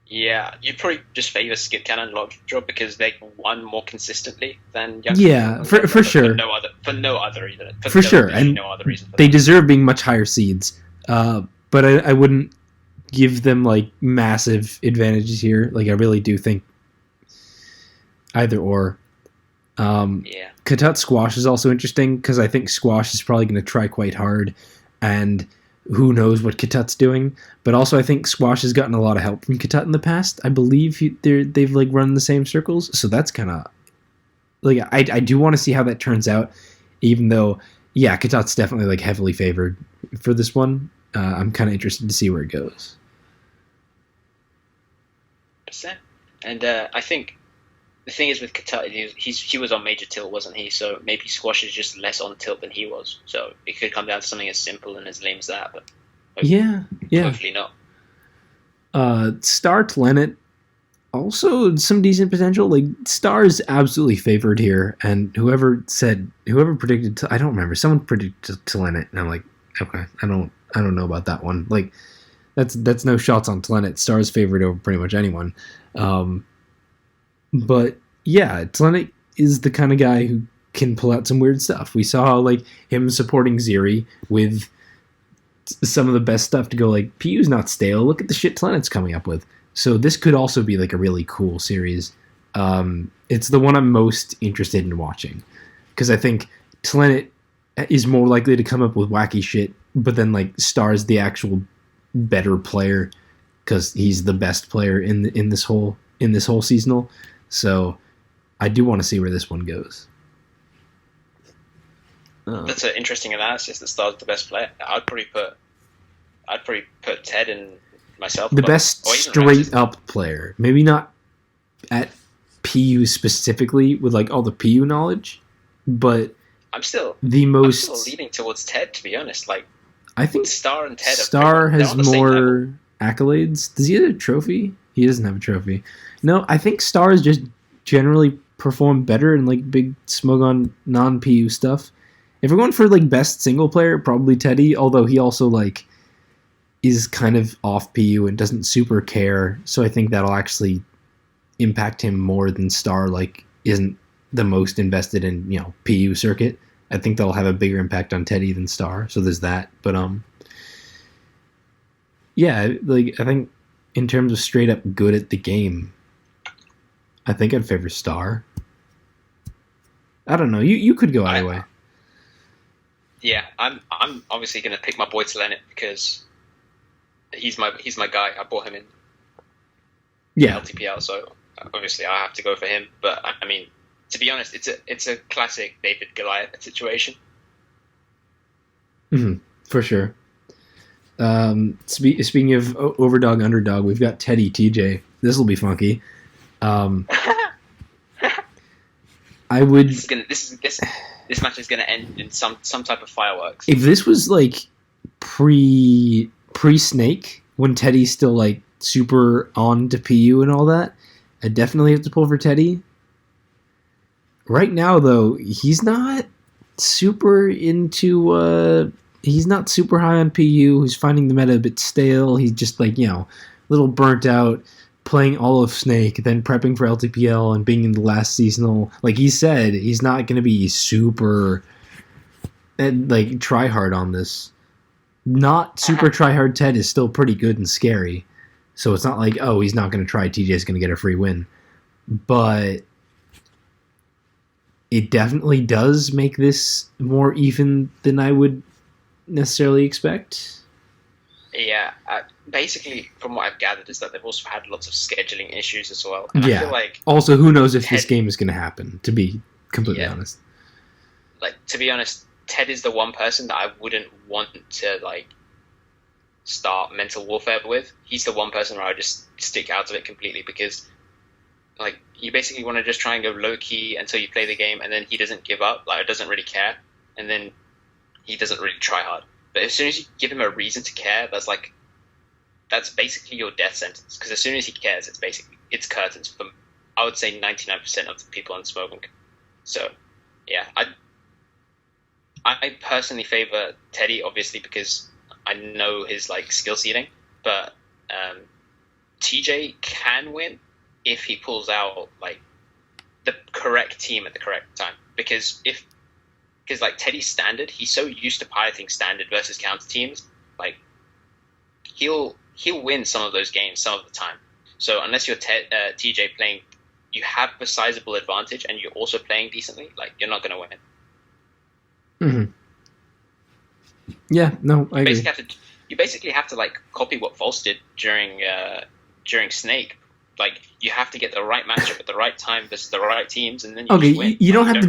Yeah, you'd probably just favour Skip Cannon and Lockjaw because they won more consistently than Youngster. Yeah, for sure. For no other reason. For sure, and no other reason. They deserve being much higher seeds, but I wouldn't give them like massive advantages here. Like I really do think either or. Yeah. Katut Squash is also interesting because I think Squash is probably going to try quite hard, and who knows what Katut's doing. But also I think Squash has gotten a lot of help from Katut in the past. I believe they've like run the same circles, so that's kind of like I do want to see how that turns out. Even though, yeah, Katut's definitely like heavily favored for this one. I'm kind of interested to see where it goes. And I think the thing is with Katut, he was on major tilt, wasn't he? So maybe Squash is just less on tilt than he was. So it could come down to something as simple and as lame as that. But hopefully not. Star Tlenet, also some decent potential. Like Star's absolutely favored here, and whoever predicted, I don't remember. Someone predicted Tlenet, and I'm like, okay, I don't know about that one. Like that's no shots on Tlenet. Star's favored over pretty much anyone. But yeah, Tlenet is the kind of guy who can pull out some weird stuff. We saw like him supporting Ziri with some of the best stuff to go like, PU's not stale. Look at the shit Tlenet's coming up with. So this could also be like a really cool series. It's the one I'm most interested in watching because I think Tlenet is more likely to come up with wacky shit, but then like Star's the actual better player because he's the best player in this whole seasonal. So I do want to see where this one goes. That's an interesting analysis. That Star's the best player. I'd probably put Ted and myself. The best straight up player. Maybe not at PU specifically with like all the PU knowledge, but I'm still leaning towards Ted, to be honest. Like I think Star and Ted. Star has more accolades. Does he have a trophy? He doesn't have a trophy. No, I think Star has just generally performed better in like big Smogon non-PU stuff. If we're going for like best single player, probably Teddy, although he also like is kind of off PU and doesn't super care. So I think that'll actually impact him more than Star like isn't the most invested in, PU circuit. I think that'll have a bigger impact on Teddy than Star. So there's that. But yeah, like I think in terms of straight up good at the game, I think I'd favor Star. I don't know. You could go either way. Yeah, I'm obviously going to pick my boy Tlenet because he's my guy. I bought him in LTPL, so obviously I have to go for him. But I mean, to be honest, it's a classic David Goliath situation. For sure. Speaking of overdog, underdog, we've got Teddy TJ. This will be funky. I would. This match is gonna end in some type of fireworks. If this was like pre Snake, when Teddy's still like super on to PU and all that, I definitely have to pull for Teddy. Right now, though, he's not super into. He's not super high on PU. He's finding the meta a bit stale. He's just like, a little burnt out, playing all of Snake, then prepping for LTPL and being in the last seasonal. Like he said, he's not going to be super like try hard on this. Not super try hard Ted is still pretty good and scary. So it's not like, oh, he's not going to try. TJ's going to get a free win. But it definitely does make this more even than I would necessarily expect. Yeah, basically, from what I've gathered, is that they've also had lots of scheduling issues as well. And yeah. I feel like also, who knows if this game is going to happen, to be completely honest. Like, to be honest, Ted is the one person that I wouldn't want to, like, start mental warfare with. He's the one person where I would just stick out of it completely because, like, you basically want to just try and go low-key until you play the game, and then he doesn't give up, like, doesn't really care, and then he doesn't really try hard. But as soon as you give him a reason to care, that's basically your death sentence. Because as soon as he cares, it's curtains for, I would say, 99% of the people on Smoking. So, yeah, I personally favor Teddy, obviously, because I know his like skill ceiling. But TJ can win if he pulls out like the correct team at the correct time. Because like Teddy's standard, he's so used to piloting standard versus counter teams, like he'll win some of those games some of the time. So unless you're TJ playing, you have a sizable advantage, and you're also playing decently, like you're not going to win. Mm-hmm. Yeah, no, I agree. You basically have to like copy what False did during Snake. Like you have to get the right matchup at the right time versus the right teams, and then you win. You don't have to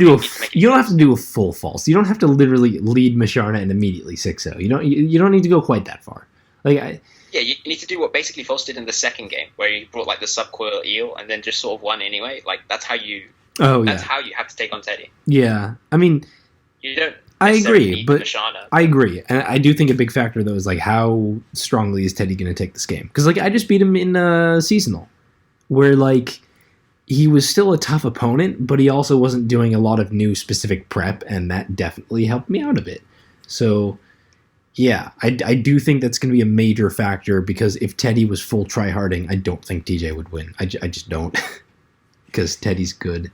do a full False. You don't have to literally lead Masharna and immediately 6-0. You don't need to go quite that far. Like you need to do what basically False did in the second game, where he brought like the subcoil eel and then just sort of won anyway. Like that's how you have to take on Teddy. Yeah, I mean, you don't. I agree, but Masharna. I agree, and I do think a big factor though is like how strongly is Teddy going to take this game? Because like I just beat him in seasonal, where like he was still a tough opponent, but he also wasn't doing a lot of new specific prep, and that definitely helped me out a bit. So yeah, I do think that's going to be a major factor, because if Teddy was full tryharding, I don't think TJ would win. I just don't, because Teddy's good.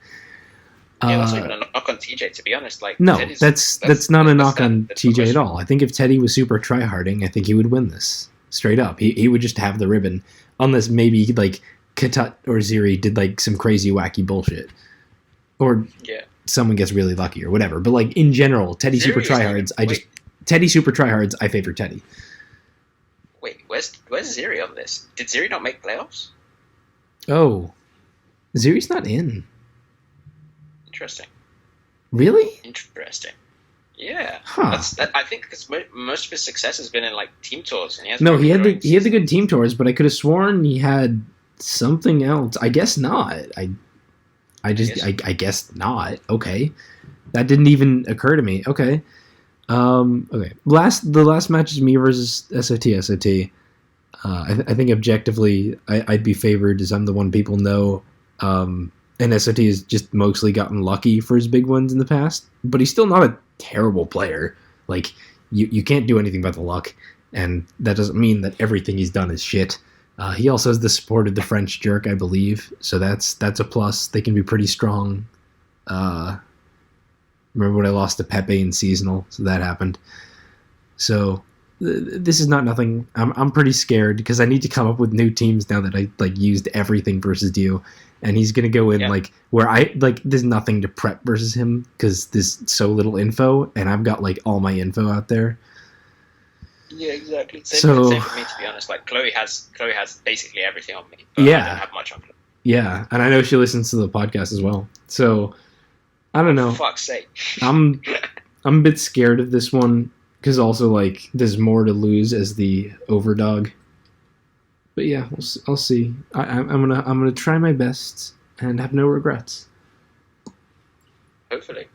Yeah, that's not even a knock on TJ, to be honest. Like, no, that's not a knock on TJ at all. I think if Teddy was super tryharding, I think he would win this straight up. He would just have the ribbon, unless maybe like Katut or Ziri did like some crazy wacky bullshit, or someone gets really lucky or whatever. But like in general, Teddy Ziri super tryhards. Teddy super tryhards. I favor Teddy. Wait, where's Ziri on this? Did Ziri not make playoffs? Oh, Ziri's not in. Interesting. Really? Interesting. Yeah. Huh. I think because most of his success has been in like team tours, and he had the good team tours, but I could have sworn he had something else. I guess not. I guess not. Okay, that didn't even occur to me. Okay. Okay. The last match is me versus SOT. I think objectively, I'd be favored, as I'm the one people know. And SOT has just mostly gotten lucky for his big ones in the past, but he's still not a terrible player. Like you can't do anything but the luck, and that doesn't mean that everything he's done is shit. He also has the support of the French jerk, I believe, so that's a plus. They can be pretty strong. Remember when I lost to Pepe in seasonal, so that happened. So this is not nothing. I'm pretty scared because I need to come up with new teams now that I like used everything versus Dio. And he's going to go in like where there's nothing to prep versus him because there's so little info, and I've got like all my info out there. Yeah, exactly. Same for me, to be honest. Like Chloe has basically everything on me, but I don't have much on her. Yeah, and I know she listens to the podcast as well. So I don't know. For fuck's sake. I'm a bit scared of this one. because also like there's more to lose as the overdog. But yeah, I'll see. I'm gonna try my best and have no regrets. Hopefully.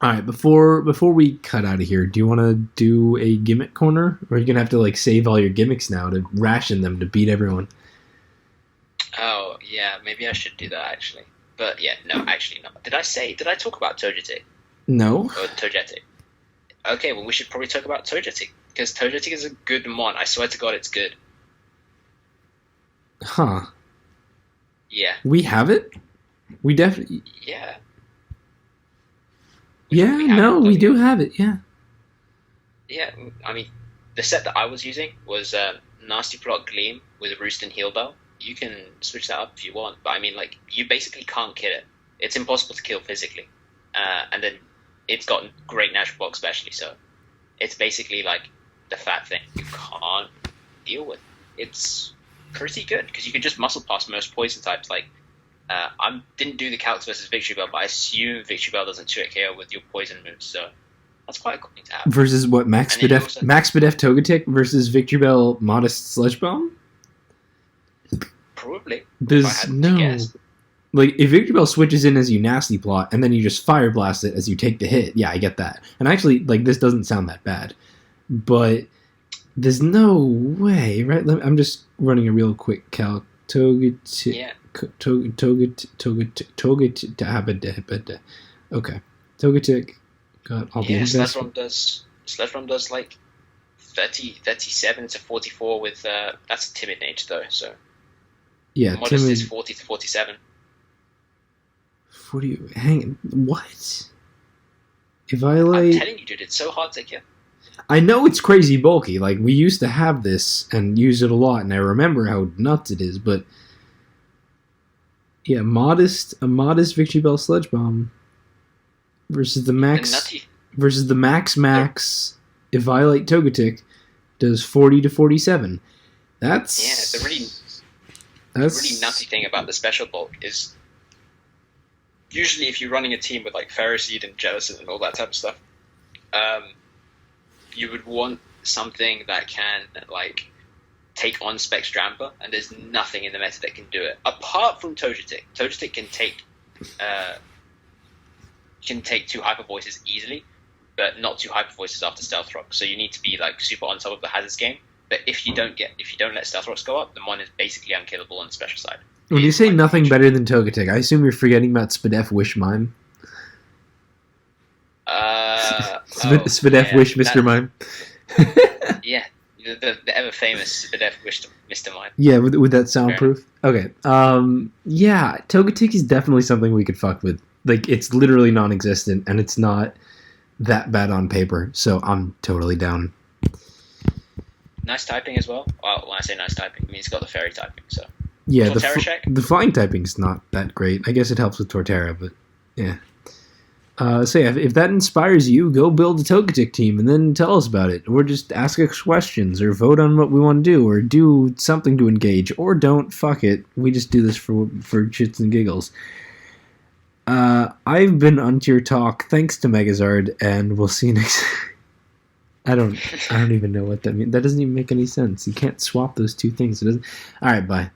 All right, before we cut out of here, do you want to do a gimmick corner, or are you gonna have to like save all your gimmicks now to ration them to beat everyone? Oh, yeah, maybe I should do that, actually. But, yeah, no, actually not. Did I talk about Togetic? No. Or Togetic? Okay, well, we should probably talk about Togetic, because Togetic is a good mon. I swear to God, it's good. Huh. Yeah. We have it? We definitely... Yeah. Yeah, no, we do have it, yeah. Yeah, I mean, the set that I was using was Nasty Plot Gleam with Roost and Heal Bell. You can switch that up if you want, but I mean, like, you basically can't kill it. It's impossible to kill physically. And then it's got great natural block especially, so it's basically like the fat thing you can't deal with. It's pretty good, because you can just muscle past most poison types. Like, I didn't do the calcs versus Victory Bell, but I assume Victory Bell doesn't 2-hit KO with your poison moves, so that's quite a cool thing to have. Versus what, Max Spadef Togetic versus Victory Bell Modest Sludge Bomb? Probably. There's no... Like, if Victory Bell switches in as you Nasty Plot, and then you just Fire Blast it as you take the hit, yeah, I get that. And actually, like, this doesn't sound that bad. But there's no way, right? I'm just running a real quick calc. Togetic... Yeah. Togetic... Okay. Togetic got all the investment. Sledgebomb does like 37 to 44 with... that's a timid nature, though, so... Yeah, Modest timid... is 40 to 47. 40... Hang on. What? If I like... I'm telling you, dude, it's so hard to kill. I know it's crazy bulky. Like, we used to have this and use it a lot, and I remember how nuts it is, but... Yeah, a modest Victory Bell Sludge Bomb versus the max... Versus the max Eviolite Togetic does 40 to 47. That's... Yeah, the really nutty thing about the special bulk is usually if you're running a team with like Ferroseed and Jellicent and all that type of stuff, you would want something that can like take on Spec Stramper, and there's nothing in the meta that can do it apart from Togetic. Togetic can take 2 Hyper Voices easily, but not 2 Hyper Voices after Stealth Rock. So you need to be like super on top of the hazards game. But if you don't let Stealth Rocks go up, the mon is basically unkillable on the special side. When you say nothing better than Togetic, I assume you're forgetting about Spadef Wish Mime. Spadef Wish Mr. Mime. Yeah, the ever famous Spadef Wish Mr. Mime. Yeah, with that soundproof. Okay. Yeah, Togetic is definitely something we could fuck with. Like, it's literally non-existent, and it's not that bad on paper, so I'm totally down. Nice typing as well. Well, when I say nice typing, I mean it's got the fairy typing, so... Yeah, Torterra the flying typing's not that great. I guess it helps with Torterra, but yeah. So yeah, if that inspires you, go build a Togetic team and then tell us about it. Or just ask us questions, or vote on what we want to do, or do something to engage, or don't. Fuck it. We just do this for shits and giggles. I've been Untier Talk. Thanks to Megazard, and we'll see you next. I don't even know what that means. That doesn't even make any sense. You can't swap those two things. It doesn't. All right, bye.